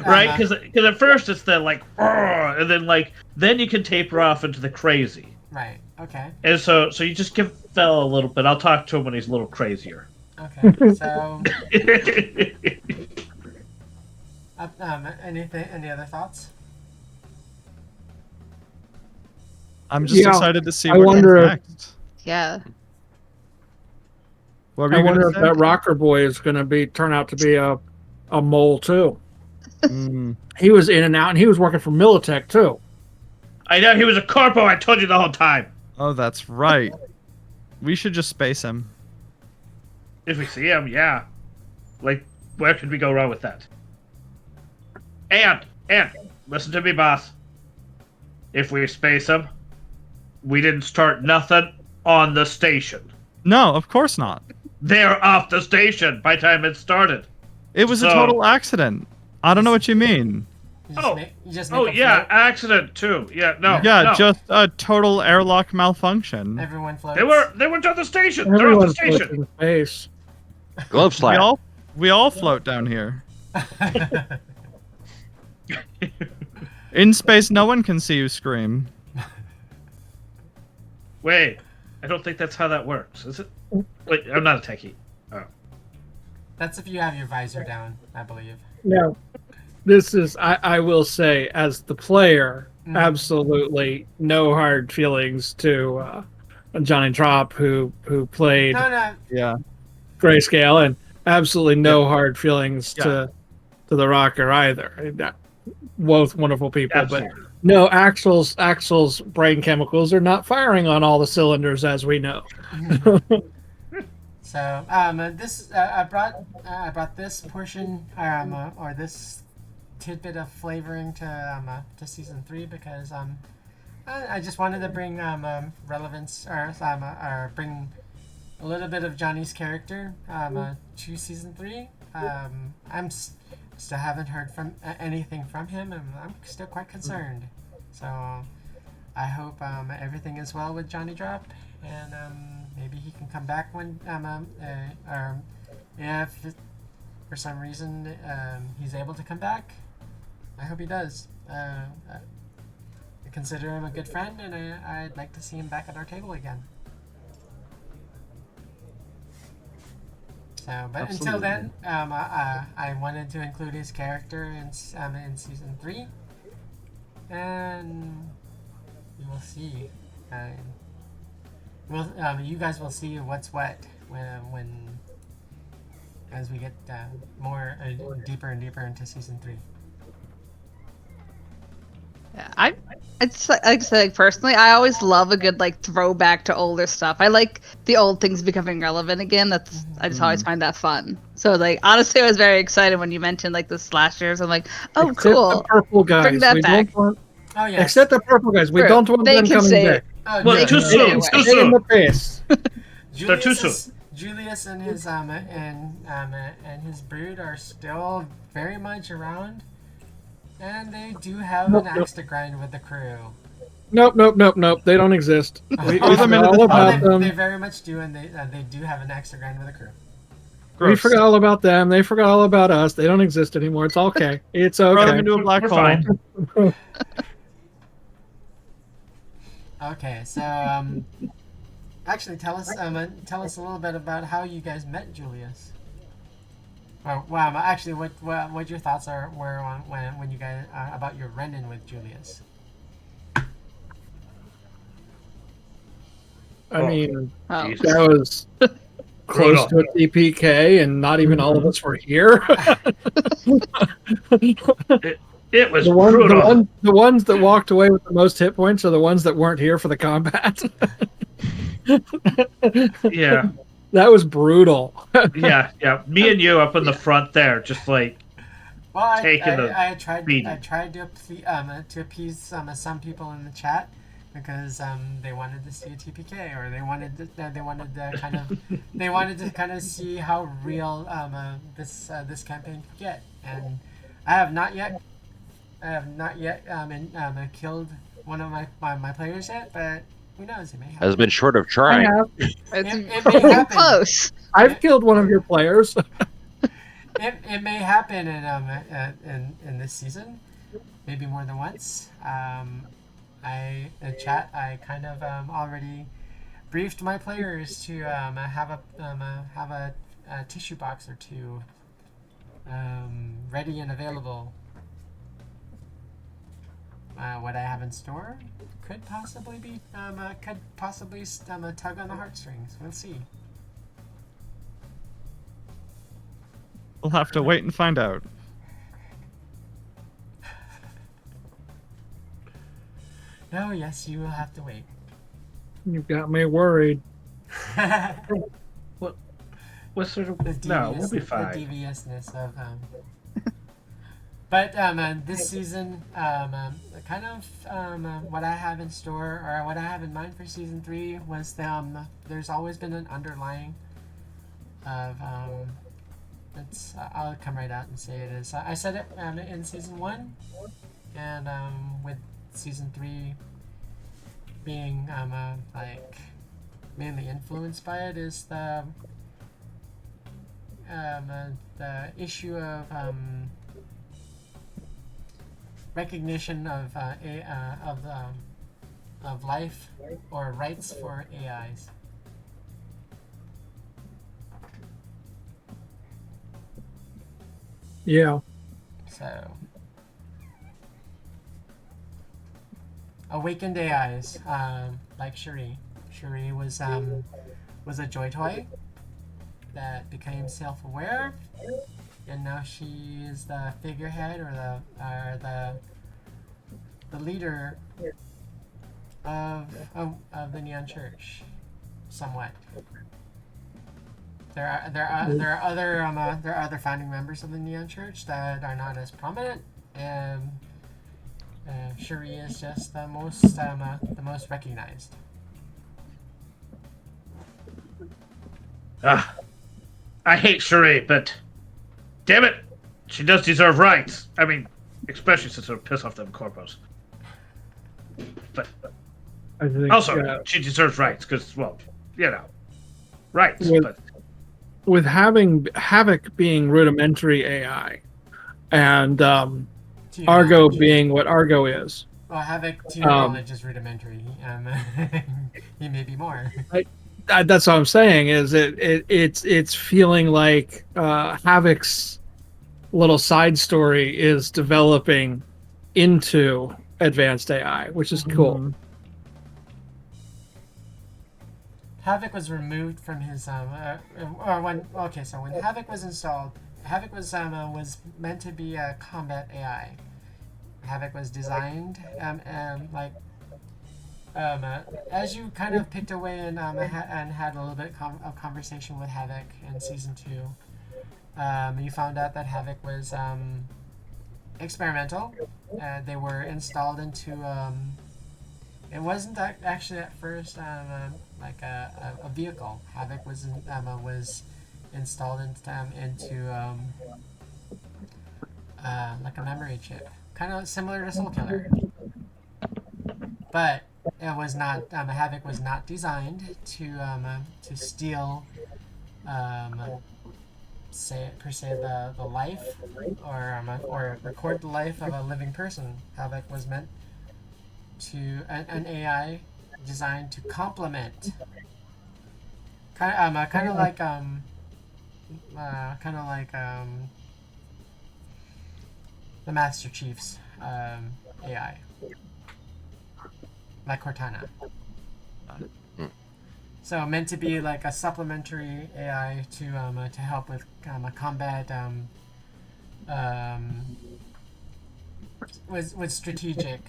[SPEAKER 1] Right? Because at first it's the like, "Argh," and then then you can taper off into the crazy.
[SPEAKER 2] Right. Okay.
[SPEAKER 1] And so you just give Fell a little bit. I'll talk to him when he's a little crazier.
[SPEAKER 2] Okay. So, any other thoughts?
[SPEAKER 3] I'm just
[SPEAKER 6] Yeah,
[SPEAKER 3] excited to see
[SPEAKER 6] I
[SPEAKER 3] what
[SPEAKER 6] wonder
[SPEAKER 3] comes
[SPEAKER 6] if-
[SPEAKER 3] next.
[SPEAKER 5] Yeah.
[SPEAKER 3] What were
[SPEAKER 6] I
[SPEAKER 3] you
[SPEAKER 6] wonder
[SPEAKER 3] gonna
[SPEAKER 6] if
[SPEAKER 3] say?
[SPEAKER 6] that rocker boy is going to turn out to be a mole too.
[SPEAKER 3] Mm.
[SPEAKER 6] He was in and out, and he was working for Militech too.
[SPEAKER 1] I know he was a corpo. I told you the whole time.
[SPEAKER 3] Oh, that's right. We should just space him.
[SPEAKER 1] If we see him, yeah. Where could we go wrong with that? And listen to me, boss. If we space him, we didn't start nothing on the station.
[SPEAKER 3] No, of course not.
[SPEAKER 1] They're off the station by the time it started.
[SPEAKER 3] It was a
[SPEAKER 1] So-
[SPEAKER 3] total accident. I don't know what you mean.
[SPEAKER 2] You just make a
[SPEAKER 1] Yeah,
[SPEAKER 2] float?
[SPEAKER 1] accident too. Yeah, no.
[SPEAKER 3] Yeah,
[SPEAKER 1] no.
[SPEAKER 3] just a total airlock malfunction.
[SPEAKER 2] Everyone floats.
[SPEAKER 1] They weren't on the station. They're off the
[SPEAKER 6] Everyone's
[SPEAKER 1] station.
[SPEAKER 6] in space.
[SPEAKER 4] Glove slap.
[SPEAKER 3] We all float down here. In space, no one can see you scream.
[SPEAKER 1] Wait, I don't think that's how that works. Is it? Wait, I'm not a techie.
[SPEAKER 2] That's if you have your visor down, I believe.
[SPEAKER 6] No, this is I will say, as the player,
[SPEAKER 2] Mhm.
[SPEAKER 6] absolutely no hard feelings to Johnny Trop, who played
[SPEAKER 2] No.
[SPEAKER 3] Yeah.
[SPEAKER 6] Grayscale, and absolutely no hard feelings
[SPEAKER 3] Yeah.
[SPEAKER 6] to the Rocker either. Both wonderful people,
[SPEAKER 1] Absolutely.
[SPEAKER 6] but no, Axel's brain chemicals are not firing on all the cylinders, as we know.
[SPEAKER 2] So, this I brought this portion or this tidbit of flavoring to season 3 because I just wanted to bring relevance or bring a little bit of Johnny's character to season 3. Still haven't heard from anything from him, and I'm still quite concerned. So I hope everything is well with Johnny Drop, and maybe he can come back when if for some reason he's able to come back. I hope he does. I consider him a good friend, and I'd like to see him back at our table again. So, but until then, I wanted to include his character in season 3, and we will see. You guys will see what's what when as we get more deeper and deeper into season 3.
[SPEAKER 5] Yeah, it's like I said, personally, I always love a good throwback to older stuff. I like the old things becoming relevant again. I just always find that fun. So honestly, I was very excited when you mentioned the slashers. I'm like, oh,
[SPEAKER 6] Except
[SPEAKER 5] cool.
[SPEAKER 6] the purple guys.
[SPEAKER 5] Bring that
[SPEAKER 6] we
[SPEAKER 5] back.
[SPEAKER 6] don't want,
[SPEAKER 2] Oh yeah.
[SPEAKER 6] except the purple guys. We
[SPEAKER 5] True.
[SPEAKER 6] don't want
[SPEAKER 5] They
[SPEAKER 6] them
[SPEAKER 5] can
[SPEAKER 6] coming
[SPEAKER 5] say
[SPEAKER 6] back.
[SPEAKER 2] Oh,
[SPEAKER 1] Well,
[SPEAKER 2] yeah.
[SPEAKER 1] too soon.
[SPEAKER 5] Anyway.
[SPEAKER 1] Too
[SPEAKER 6] Stay in the
[SPEAKER 1] soon.
[SPEAKER 6] face.
[SPEAKER 1] They're too
[SPEAKER 2] Julius and his and his brood are still very much around, and they do have
[SPEAKER 6] Nope,
[SPEAKER 2] an axe to grind with the crew.
[SPEAKER 6] Nope. They don't exist. We
[SPEAKER 3] Oh, them
[SPEAKER 6] forgot
[SPEAKER 3] into
[SPEAKER 6] all
[SPEAKER 3] the
[SPEAKER 6] about
[SPEAKER 2] they
[SPEAKER 6] them.
[SPEAKER 2] very much do, and they do have an axe to grind with the crew.
[SPEAKER 6] We
[SPEAKER 3] Gross.
[SPEAKER 6] forgot all about them. They forgot all about us. They don't exist anymore. It's okay. It's
[SPEAKER 3] Throw them
[SPEAKER 6] okay.
[SPEAKER 3] into a black
[SPEAKER 1] We're
[SPEAKER 3] hole.
[SPEAKER 1] fine.
[SPEAKER 2] Okay, so actually, tell us a little bit about how you guys met Julius. Or well, actually, what your thoughts were on when you guys about your run-in with Julius.
[SPEAKER 6] I mean,
[SPEAKER 5] Oh.
[SPEAKER 1] Jesus.
[SPEAKER 6] that was close to a TPK, and not even all of us were here.
[SPEAKER 1] It was
[SPEAKER 6] the
[SPEAKER 1] brutal.
[SPEAKER 6] ones that walked away with the most hit points are the ones that weren't here for the combat.
[SPEAKER 1] Yeah,
[SPEAKER 6] That was brutal.
[SPEAKER 1] yeah. Me and you up in the front there, just like
[SPEAKER 2] Well,
[SPEAKER 1] taking the
[SPEAKER 2] I tried
[SPEAKER 1] beating.
[SPEAKER 2] to appease some people in the chat because they wanted to see a TPK or they wanted to kind of see how real this campaign could get, and I have not yet killed one of my players yet, but who knows, it may happen.
[SPEAKER 4] Has been short of
[SPEAKER 6] I
[SPEAKER 4] trying.
[SPEAKER 6] have.
[SPEAKER 5] It's
[SPEAKER 2] It may
[SPEAKER 5] pretty
[SPEAKER 2] happen.
[SPEAKER 5] close.
[SPEAKER 6] I've killed one of your players.
[SPEAKER 2] It may happen in this season, maybe more than once. In chat, I kind of already briefed my players to have a tissue box or two ready and available. What I have in store could possibly be tug on the heartstrings. We'll see.
[SPEAKER 3] We'll have to wait and find out.
[SPEAKER 2] Oh yes, you will have to wait.
[SPEAKER 6] You've got me worried.
[SPEAKER 1] What sort of?
[SPEAKER 2] The
[SPEAKER 1] No, we'll be
[SPEAKER 2] the
[SPEAKER 1] fine.
[SPEAKER 2] deviousness of But this season, kind of what I have in store or what I have in mind for season 3 was there's always been an underlying of I'll come right out and say it is. I said it in season 1, and with season 3 being like mainly influenced by it is the issue of recognition of life or rights for AIs.
[SPEAKER 6] Yeah.
[SPEAKER 2] So, awakened AIs, like Cherie. Cherie was a joy toy that became self-aware, and now she is the figurehead or the leader of the Neon Church, somewhat. There are other founding members of the Neon Church that are not as prominent, and Cherie is just the most recognized.
[SPEAKER 1] I hate Cherie, but damn it, she does deserve rights. I mean, especially since it'll piss off them corpos. But
[SPEAKER 6] I think
[SPEAKER 1] also, she deserves rights because, well, you know, rights.
[SPEAKER 6] With-
[SPEAKER 1] but
[SPEAKER 6] with having Havoc being rudimentary AI and Argo being what Argo is.
[SPEAKER 2] Well, Havoc to your knowledge is rudimentary. He may be more.
[SPEAKER 6] That's what I'm saying. Is it's feeling like Havoc's little side story is developing into advanced AI, which is cool.
[SPEAKER 2] Havoc was removed from his so when Havoc was installed, Havoc was meant to be a combat AI. Havoc was designed as you kind of picked away and had a little bit of conversation with Havoc in season 2. You found out that Havoc was experimental. They were installed into it wasn't actually at first like a vehicle. Havoc was installed into like a memory chip, kind of similar to Soul Killer, but it was not. Havoc was not designed to steal, the life or record the life of a living person. Havoc was meant to an AI designed to complement, kind of like the Master Chief's AI, like Cortana. So meant to be like a supplementary AI to help with combat with strategic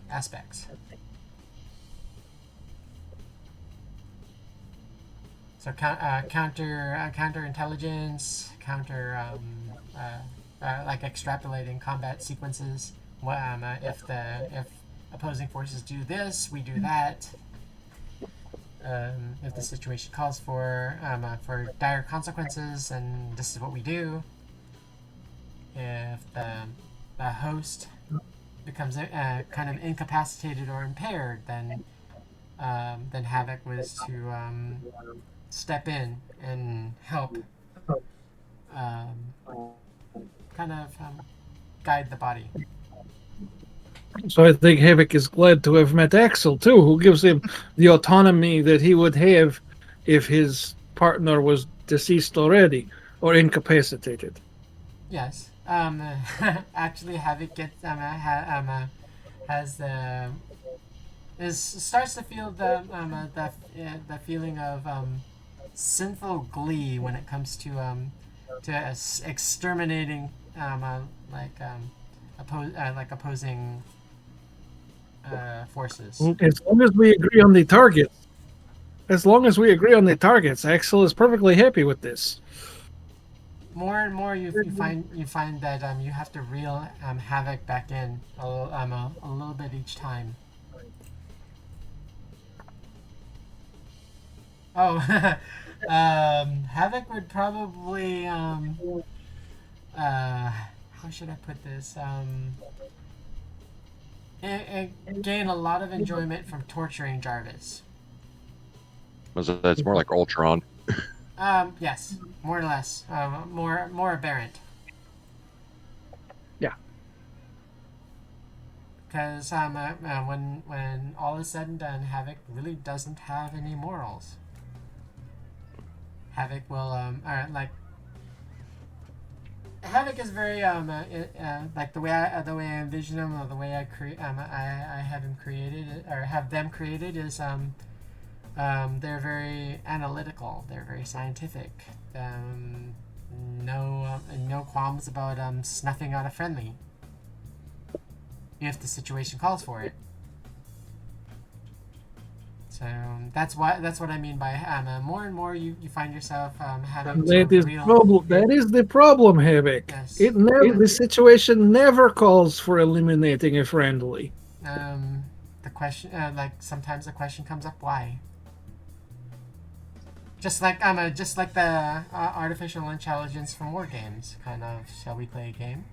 [SPEAKER 2] aspects. So counter intelligence, like extrapolating combat sequences. If opposing forces do this, we do that. If the situation calls for dire consequences, and this is what we do. If the host becomes kind of incapacitated or impaired, then Havoc was to step in and help kind of guide the body.
[SPEAKER 6] So I think Havoc is glad to have met Axel too, who gives him the autonomy that he would have if his partner was deceased already or incapacitated.
[SPEAKER 2] Yes. Actually, Havoc gets starts to feel the feeling of sinful glee when it comes to exterminating opposing forces.
[SPEAKER 6] As long as we agree on the targets. As long as we agree on the targets, Axel is perfectly happy with this.
[SPEAKER 2] More and more, you find that you have to reel Havoc back in a little bit each time. Oh, Havoc would probably how should I put this? Gain a lot of enjoyment from torturing Jarvis.
[SPEAKER 4] That's more like Ultron.
[SPEAKER 2] Yes, more or less. More aberrant.
[SPEAKER 6] Yeah.
[SPEAKER 2] Because when all is said and done, Havoc really doesn't have any morals. Havoc will Havoc is very like the way I envision him, or the way I have him created, or have them created, is they're very analytical. They're very scientific. No qualms about snuffing out a friendly if the situation calls for it. So that's what I mean by more and more you find yourself having
[SPEAKER 6] That is the problem, Havoc.
[SPEAKER 2] Yes.
[SPEAKER 6] The situation never calls for eliminating a friendly.
[SPEAKER 2] The question, sometimes the question comes up, why? Just like the artificial intelligence from war games, kind of. Shall we play a game?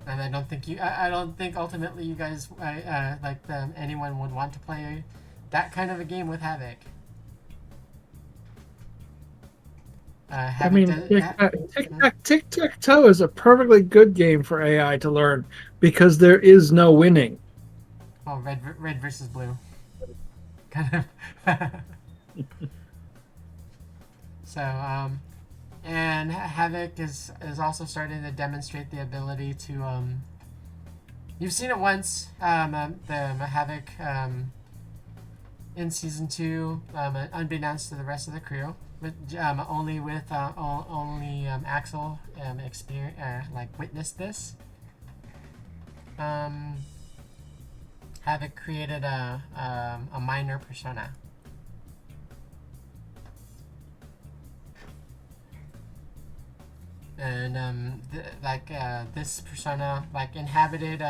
[SPEAKER 2] And I don't think ultimately you guys anyone would want to play that kind of a game with Havoc.
[SPEAKER 6] Tic-tac-toe is a perfectly good game for AI to learn because there is no winning.
[SPEAKER 2] Oh, red versus blue. Kind of. So, and Havoc is also starting to demonstrate the ability to you've seen it once, the Havoc in season 2, unbeknownst to the rest of the crew, but only Axel witnessed this. Havoc created a minor persona. And this persona inhabited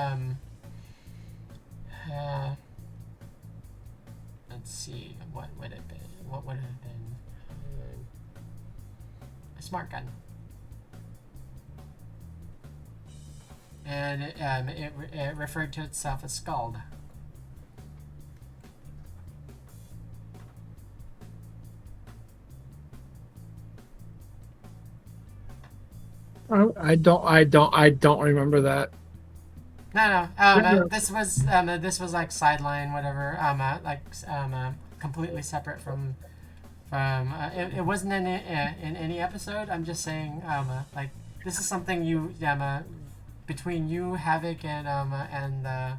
[SPEAKER 2] let's see, what would it have been a smart gun. And it referred to itself as Scald.
[SPEAKER 6] I don't remember that.
[SPEAKER 2] No.
[SPEAKER 6] Yeah.
[SPEAKER 2] This was like sideline, whatever. Completely separate from. It wasn't in any episode. I'm just saying. Like this is something you between you, Havoc, and the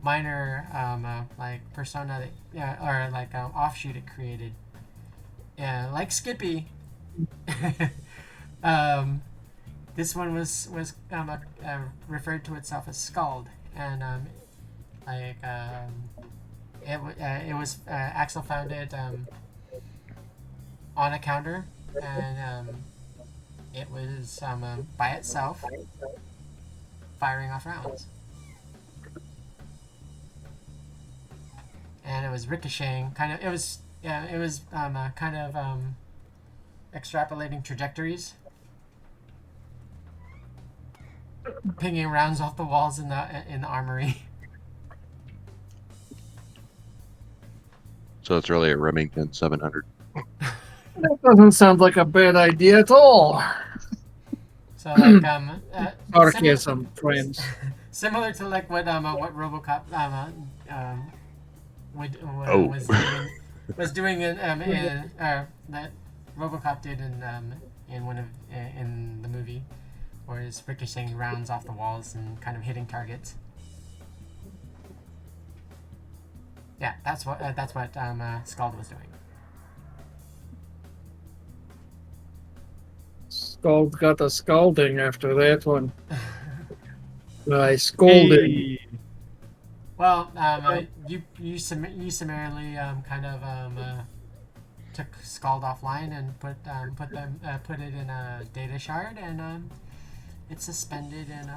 [SPEAKER 2] minor like persona that or like offshoot it created. Yeah, like Skippy. This one was referred to itself as Scald, and it was Axel found it on a counter, and it was by itself firing off rounds, and it was ricocheting. It was kind of extrapolating trajectories. Pinging rounds off the walls in the armory.
[SPEAKER 4] So it's really a Remington 700.
[SPEAKER 6] That doesn't sound like a bad idea at all.
[SPEAKER 2] So like
[SPEAKER 6] Sarcasm, friends.
[SPEAKER 2] similar to like what RoboCop was doing in that RoboCop did in the movie. Or is ricocheting rounds off the walls and kind of hitting targets. Yeah, that's what Scald was doing.
[SPEAKER 6] Scald got a scalding after that one. I scolded.
[SPEAKER 3] Hey.
[SPEAKER 2] Well, you summarily kind of took Scald offline and put it in a data shard, and it's suspended in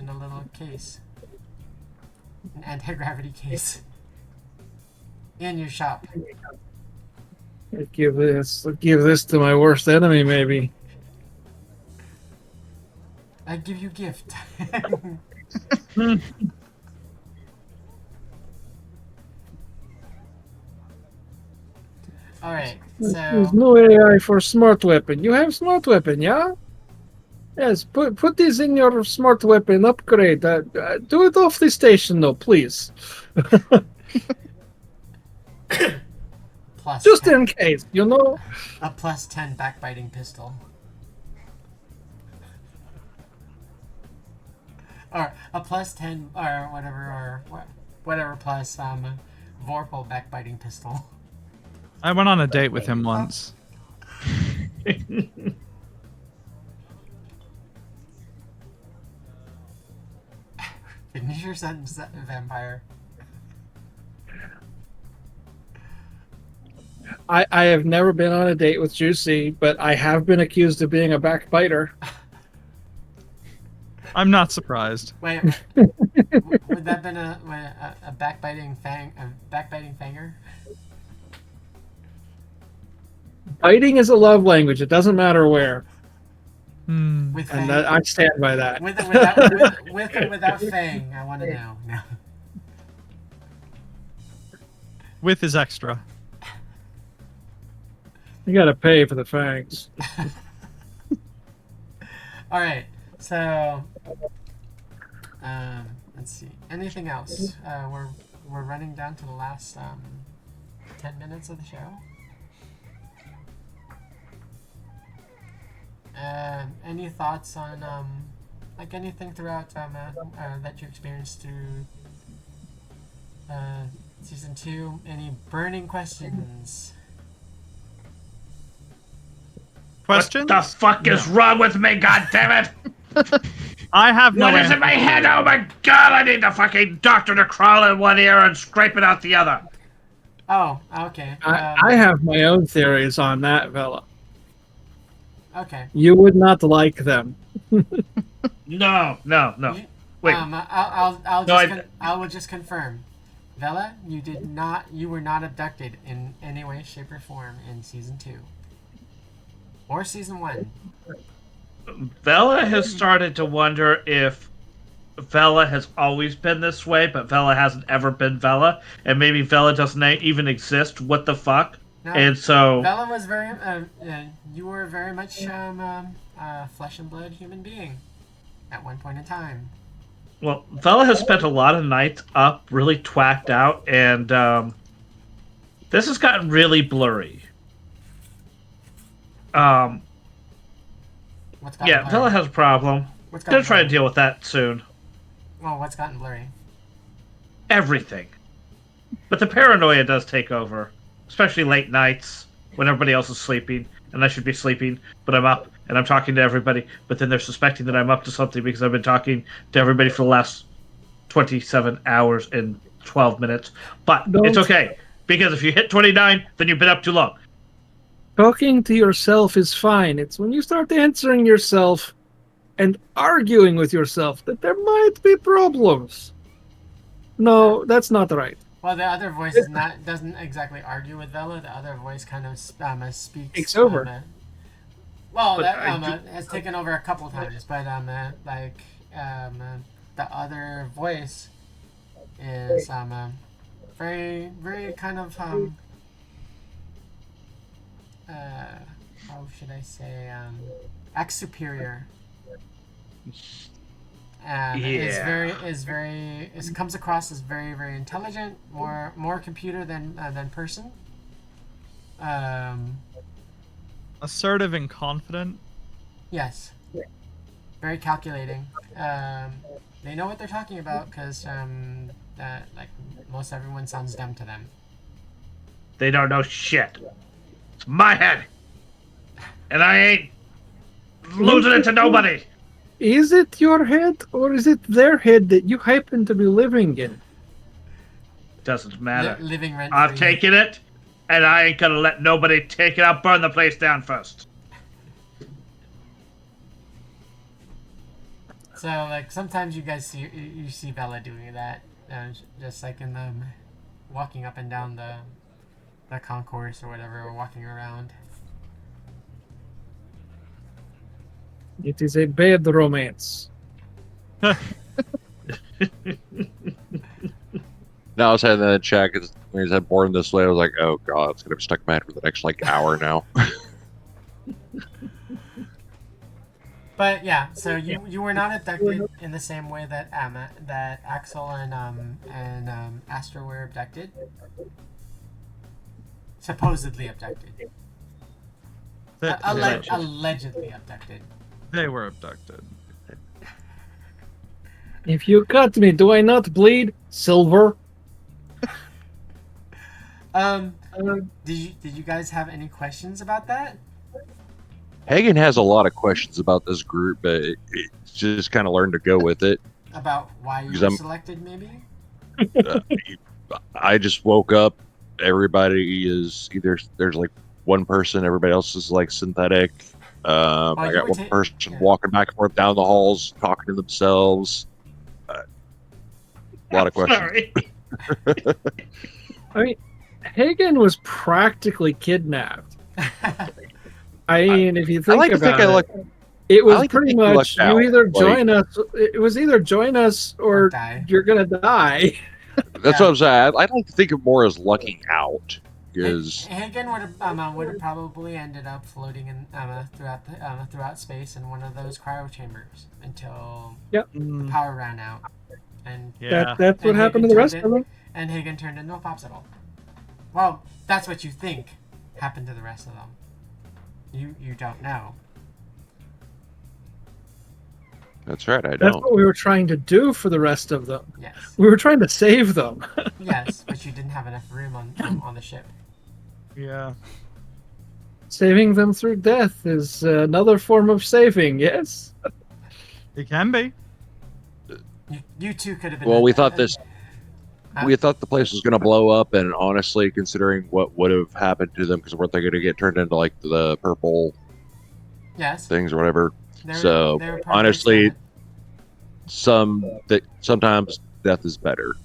[SPEAKER 2] a little case, an anti-gravity case, in your shop.
[SPEAKER 6] I'd give this to my worst enemy, maybe.
[SPEAKER 2] I give you gift. All right, so
[SPEAKER 6] There's no AI for smart weapon. You have smart weapon, yeah? Yes, put this in your smart weapon upgrade. Do it off the station, though, please.
[SPEAKER 2] plus
[SPEAKER 6] Just
[SPEAKER 2] 10,
[SPEAKER 6] in case, you know?
[SPEAKER 2] a plus 10 backbiting pistol. Or a plus 10 or whatever plus Vorpal backbiting pistol.
[SPEAKER 3] I went on a date with him once.
[SPEAKER 2] Finish your sentence, vampire.
[SPEAKER 6] I have never been on a date with Juicy, but I have been accused of being a backbiter.
[SPEAKER 3] I'm not surprised.
[SPEAKER 2] Wait, would that have been a backbiting fanger?
[SPEAKER 6] Biting is a love language. It doesn't matter where.
[SPEAKER 2] With
[SPEAKER 6] And
[SPEAKER 2] fang,
[SPEAKER 6] I stand by that.
[SPEAKER 2] with or without fang, I want to know. No.
[SPEAKER 3] With his extra.
[SPEAKER 6] You gotta pay for the fangs.
[SPEAKER 2] All right, so let's see. Anything else? We're running down to the last 10 minutes of the show. Any thoughts on like anything throughout that you experienced through season 2? Any burning questions?
[SPEAKER 3] Question?
[SPEAKER 1] What the fuck is wrong with me, goddammit?
[SPEAKER 3] I have no
[SPEAKER 1] What is
[SPEAKER 3] answer.
[SPEAKER 1] in my head? Oh my god, I need the fucking doctor to crawl in one ear and scrape it out the other.
[SPEAKER 2] Oh, okay.
[SPEAKER 6] I have my own theories on that, Vela.
[SPEAKER 2] Okay.
[SPEAKER 6] You would not like them.
[SPEAKER 1] No.
[SPEAKER 2] You,
[SPEAKER 1] Wait.
[SPEAKER 2] I will just confirm. Vela, you were not abducted in any way, shape, or form in season 2. Or season 1.
[SPEAKER 1] Vela has started to wonder if Vela has always been this way, but Vela hasn't ever been Vela, and maybe Vela doesn't even exist. What the fuck?
[SPEAKER 2] No,
[SPEAKER 1] And so,
[SPEAKER 2] Bella was very. You were very much flesh and blood human being at one point in time.
[SPEAKER 1] well, Vela has spent a lot of nights up, really twacked out, and this has gotten really blurry. Um,
[SPEAKER 2] What's gotten
[SPEAKER 1] yeah,
[SPEAKER 2] blurry?
[SPEAKER 1] Vela has a problem.
[SPEAKER 2] What's
[SPEAKER 1] Gonna
[SPEAKER 2] gotten
[SPEAKER 1] try to
[SPEAKER 2] blurry?
[SPEAKER 1] deal with that soon.
[SPEAKER 2] Well, what's gotten blurry?
[SPEAKER 1] Everything. But the paranoia does take over, especially late nights when everybody else is sleeping and I should be sleeping, but I'm up and I'm talking to everybody, but then they're suspecting that I'm up to something because I've been talking to everybody for the last 27 hours and 12 minutes. But it's
[SPEAKER 6] Don't-
[SPEAKER 1] okay, because if you hit 29, then you've been up too long.
[SPEAKER 6] Talking to yourself is fine. It's when you start answering yourself and arguing with yourself that there might be problems. No, that's not right.
[SPEAKER 2] Well, the other voice doesn't exactly argue with Vela. The other voice kind of speaks.
[SPEAKER 6] Takes over.
[SPEAKER 2] Well,
[SPEAKER 1] But
[SPEAKER 2] that has taken over a couple times, but the other voice is very very kind of how should I say acts superior. Comes across as very very intelligent, more computer than person.
[SPEAKER 3] Assertive and confident.
[SPEAKER 2] Yes. Very calculating. They know what they're talking about because like most everyone sounds dumb to them.
[SPEAKER 1] They don't know shit. It's my head. And I ain't losing it to nobody.
[SPEAKER 6] Is it your head or is it their head that you happen to be living in?
[SPEAKER 1] Doesn't matter.
[SPEAKER 2] Living rent
[SPEAKER 1] I've
[SPEAKER 2] free.
[SPEAKER 1] taken it, and I ain't gonna let nobody take it. I'll burn the place down first.
[SPEAKER 2] So like sometimes you guys see Bella doing that, just like in the walking up and down the concourse or whatever, or walking around.
[SPEAKER 6] It is a bad romance.
[SPEAKER 4] Now I was having that check. When he said born this way, I was like, oh god, it's gonna be stuck in my head for the next like hour now.
[SPEAKER 2] But yeah, so you were not abducted in the same way that that Axel and Astor were abducted. Supposedly abducted. Allegedly abducted.
[SPEAKER 3] They were abducted.
[SPEAKER 6] If you cut me, do I not bleed silver?
[SPEAKER 2] Did you guys have any questions about that?
[SPEAKER 4] Hagen has a lot of questions about this group, but it's just kind of learned to go with it.
[SPEAKER 2] About why you
[SPEAKER 4] Because
[SPEAKER 2] were
[SPEAKER 4] I'm-
[SPEAKER 2] selected, maybe?
[SPEAKER 4] I just woke up. Everybody is either there's like one person, everybody else is like synthetic. I
[SPEAKER 2] you
[SPEAKER 4] got
[SPEAKER 2] were
[SPEAKER 4] one person
[SPEAKER 2] yeah.
[SPEAKER 4] walking back and forth down the halls, talking to themselves. A lot of questions.
[SPEAKER 1] Sorry.
[SPEAKER 6] I mean, Hagen was practically kidnapped. I mean, if you think
[SPEAKER 4] I like to
[SPEAKER 6] about
[SPEAKER 4] think I
[SPEAKER 6] it,
[SPEAKER 4] look.
[SPEAKER 6] it was
[SPEAKER 4] I like to
[SPEAKER 6] pretty
[SPEAKER 4] think you
[SPEAKER 6] much
[SPEAKER 4] lucked
[SPEAKER 6] you
[SPEAKER 4] out,
[SPEAKER 6] either
[SPEAKER 4] like-
[SPEAKER 6] join us. It was either join us or
[SPEAKER 2] die.
[SPEAKER 6] you're gonna die.
[SPEAKER 4] That's
[SPEAKER 2] Yeah.
[SPEAKER 4] what I'm saying. I'd like to think of more as lucking out, because
[SPEAKER 2] Hagen would have probably ended up floating in throughout space in one of those cryo chambers until
[SPEAKER 3] Mm,
[SPEAKER 2] power ran out, and
[SPEAKER 3] yeah.
[SPEAKER 6] That's what
[SPEAKER 2] And
[SPEAKER 6] happened to
[SPEAKER 2] Hagen
[SPEAKER 6] the rest
[SPEAKER 2] turned
[SPEAKER 6] of them.
[SPEAKER 2] and Hagen turned into a popsicle. Well, that's what you think happened to the rest of them. You don't know.
[SPEAKER 4] that's right. I
[SPEAKER 6] That's
[SPEAKER 4] don't.
[SPEAKER 6] what we were trying to do for the rest of them.
[SPEAKER 2] Yes,
[SPEAKER 6] We were trying to save them.
[SPEAKER 2] yes, but you didn't have enough room on the ship.
[SPEAKER 3] Yeah.
[SPEAKER 6] Saving them through death is another form of saving, yes?
[SPEAKER 3] It can be.
[SPEAKER 2] You two could have been.
[SPEAKER 4] Well, we thought the place was going to blow up, and honestly, considering what would have happened to them, because weren't they going to get turned into like the purple
[SPEAKER 2] Yes.
[SPEAKER 4] things or whatever?
[SPEAKER 2] They were-
[SPEAKER 4] So,
[SPEAKER 2] they were part of the
[SPEAKER 4] honestly,
[SPEAKER 2] experiment.
[SPEAKER 4] sometimes death is better.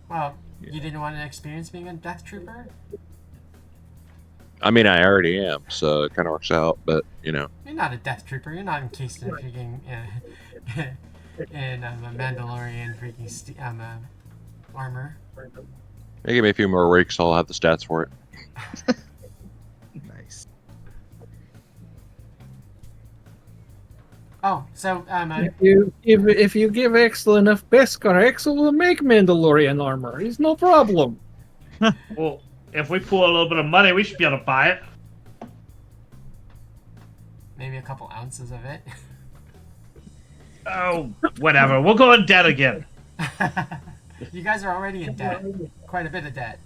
[SPEAKER 2] Well, you didn't want to experience being a death trooper.
[SPEAKER 4] I mean, I already am, so it kind of works out. But
[SPEAKER 2] You're not a death trooper. You're not encased in freaking in a Mandalorian freaking armor.
[SPEAKER 4] Hey, give me a few more weeks. I'll have the stats for it.
[SPEAKER 3] Nice.
[SPEAKER 2] Oh, so
[SPEAKER 6] If you give Axel enough Beskar, Axel will make Mandalorian armor. He's no problem.
[SPEAKER 1] Well, if we pull a little bit of money, we should be able to buy it.
[SPEAKER 2] maybe a couple ounces of it.
[SPEAKER 1] Oh, whatever. We'll go in debt again.
[SPEAKER 2] You guys are already in debt. Quite a bit of debt.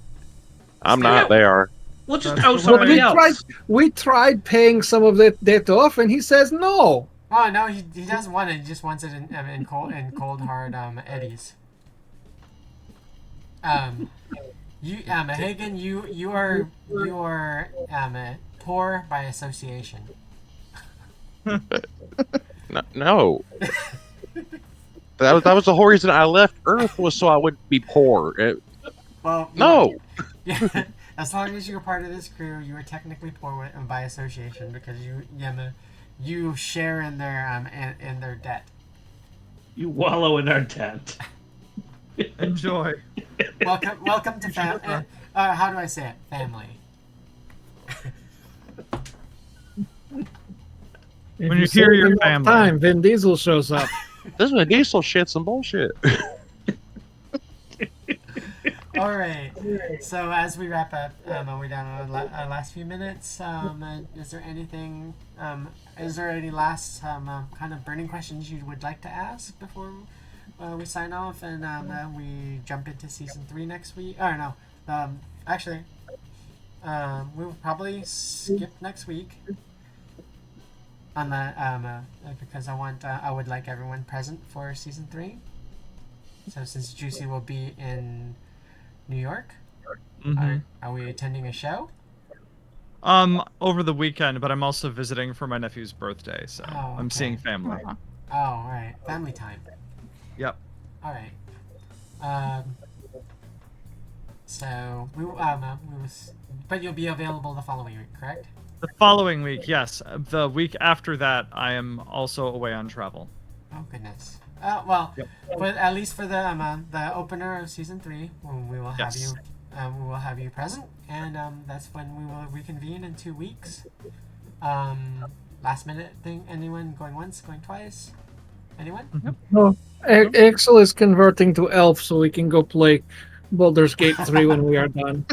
[SPEAKER 4] I'm not. They are.
[SPEAKER 1] We'll just
[SPEAKER 3] That's
[SPEAKER 1] owe
[SPEAKER 3] the
[SPEAKER 1] somebody
[SPEAKER 3] way.
[SPEAKER 1] else.
[SPEAKER 6] We tried paying some of that debt off, and he says no.
[SPEAKER 2] Oh no, he doesn't want it. He just wants it in cold hard eddies. Hagen, you are poor by association.
[SPEAKER 4] No. That was the whole reason I left Earth, was so I wouldn't be poor.
[SPEAKER 2] Well,
[SPEAKER 4] No.
[SPEAKER 2] Yeah, as long as you're part of this crew, you are technically poor by association because you share in their debt.
[SPEAKER 1] You wallow in our debt.
[SPEAKER 3] Enjoy.
[SPEAKER 2] Welcome to family. How do I say it? Family.
[SPEAKER 6] If
[SPEAKER 3] When you
[SPEAKER 6] say
[SPEAKER 3] hear
[SPEAKER 6] it
[SPEAKER 3] your
[SPEAKER 6] enough
[SPEAKER 3] family.
[SPEAKER 6] time, Vin Diesel shows up.
[SPEAKER 4] This is a diesel shit, some bullshit.
[SPEAKER 2] All right. So as we wrap up, we're down to our last few minutes. Is there anything? Is there any last kind of burning questions you would like to ask before we sign off and we jump into season 3 next week? Or no, actually, we will probably skip next week. On that, because I would like everyone present for season 3. So since Juicy will be in New York, are we attending a show?
[SPEAKER 3] Over the weekend, but I'm also visiting for my nephew's birthday, so
[SPEAKER 2] Oh,
[SPEAKER 3] I'm
[SPEAKER 2] okay.
[SPEAKER 3] seeing family.
[SPEAKER 2] Oh, all right, family time.
[SPEAKER 3] Yep.
[SPEAKER 2] All right. So we will, but you'll be available the following week, correct?
[SPEAKER 3] The following week, yes. The week after that, I am also away on travel.
[SPEAKER 2] Oh goodness. Well,
[SPEAKER 3] Yep.
[SPEAKER 2] but at least for the opener of season 3, we will have
[SPEAKER 3] Yes.
[SPEAKER 2] you. We will have you present, and that's when we will reconvene in 2 weeks. Last minute thing. Anyone going once, going twice? Anyone?
[SPEAKER 6] No, Axel is converting to elf so we can go play Baldur's Gate 3 when we are done.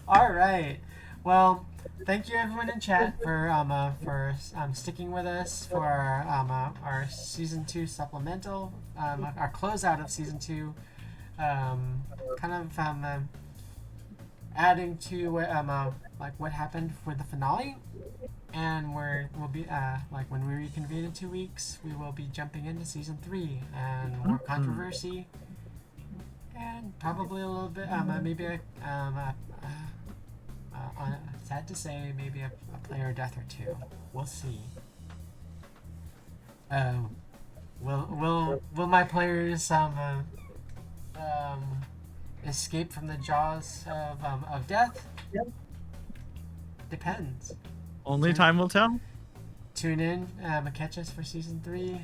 [SPEAKER 2] All right. Well, thank you everyone in chat for sticking with us for our season 2 supplemental, our closeout of season 2, kind of adding to like what happened for the finale, and we'll be like when we reconvene in 2 weeks, we will be jumping into season 3 and more controversy, and probably a little bit maybe sad to say, maybe a player death or 2. We'll see. Will my players escape from the jaws of death? Depends.
[SPEAKER 3] Only time will tell.
[SPEAKER 2] Tune in, catch us for season 3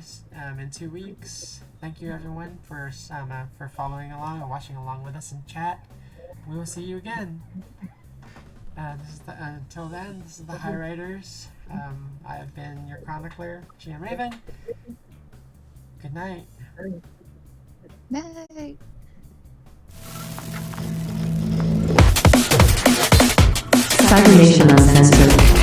[SPEAKER 2] in 2 weeks. Thank you everyone for following along and watching along with us in chat. We will see you again. Until then, this is the Highriders. I have been your chronicler, GM Raven. Good night.
[SPEAKER 5] Night.
[SPEAKER 7] Cybernation Uncensored.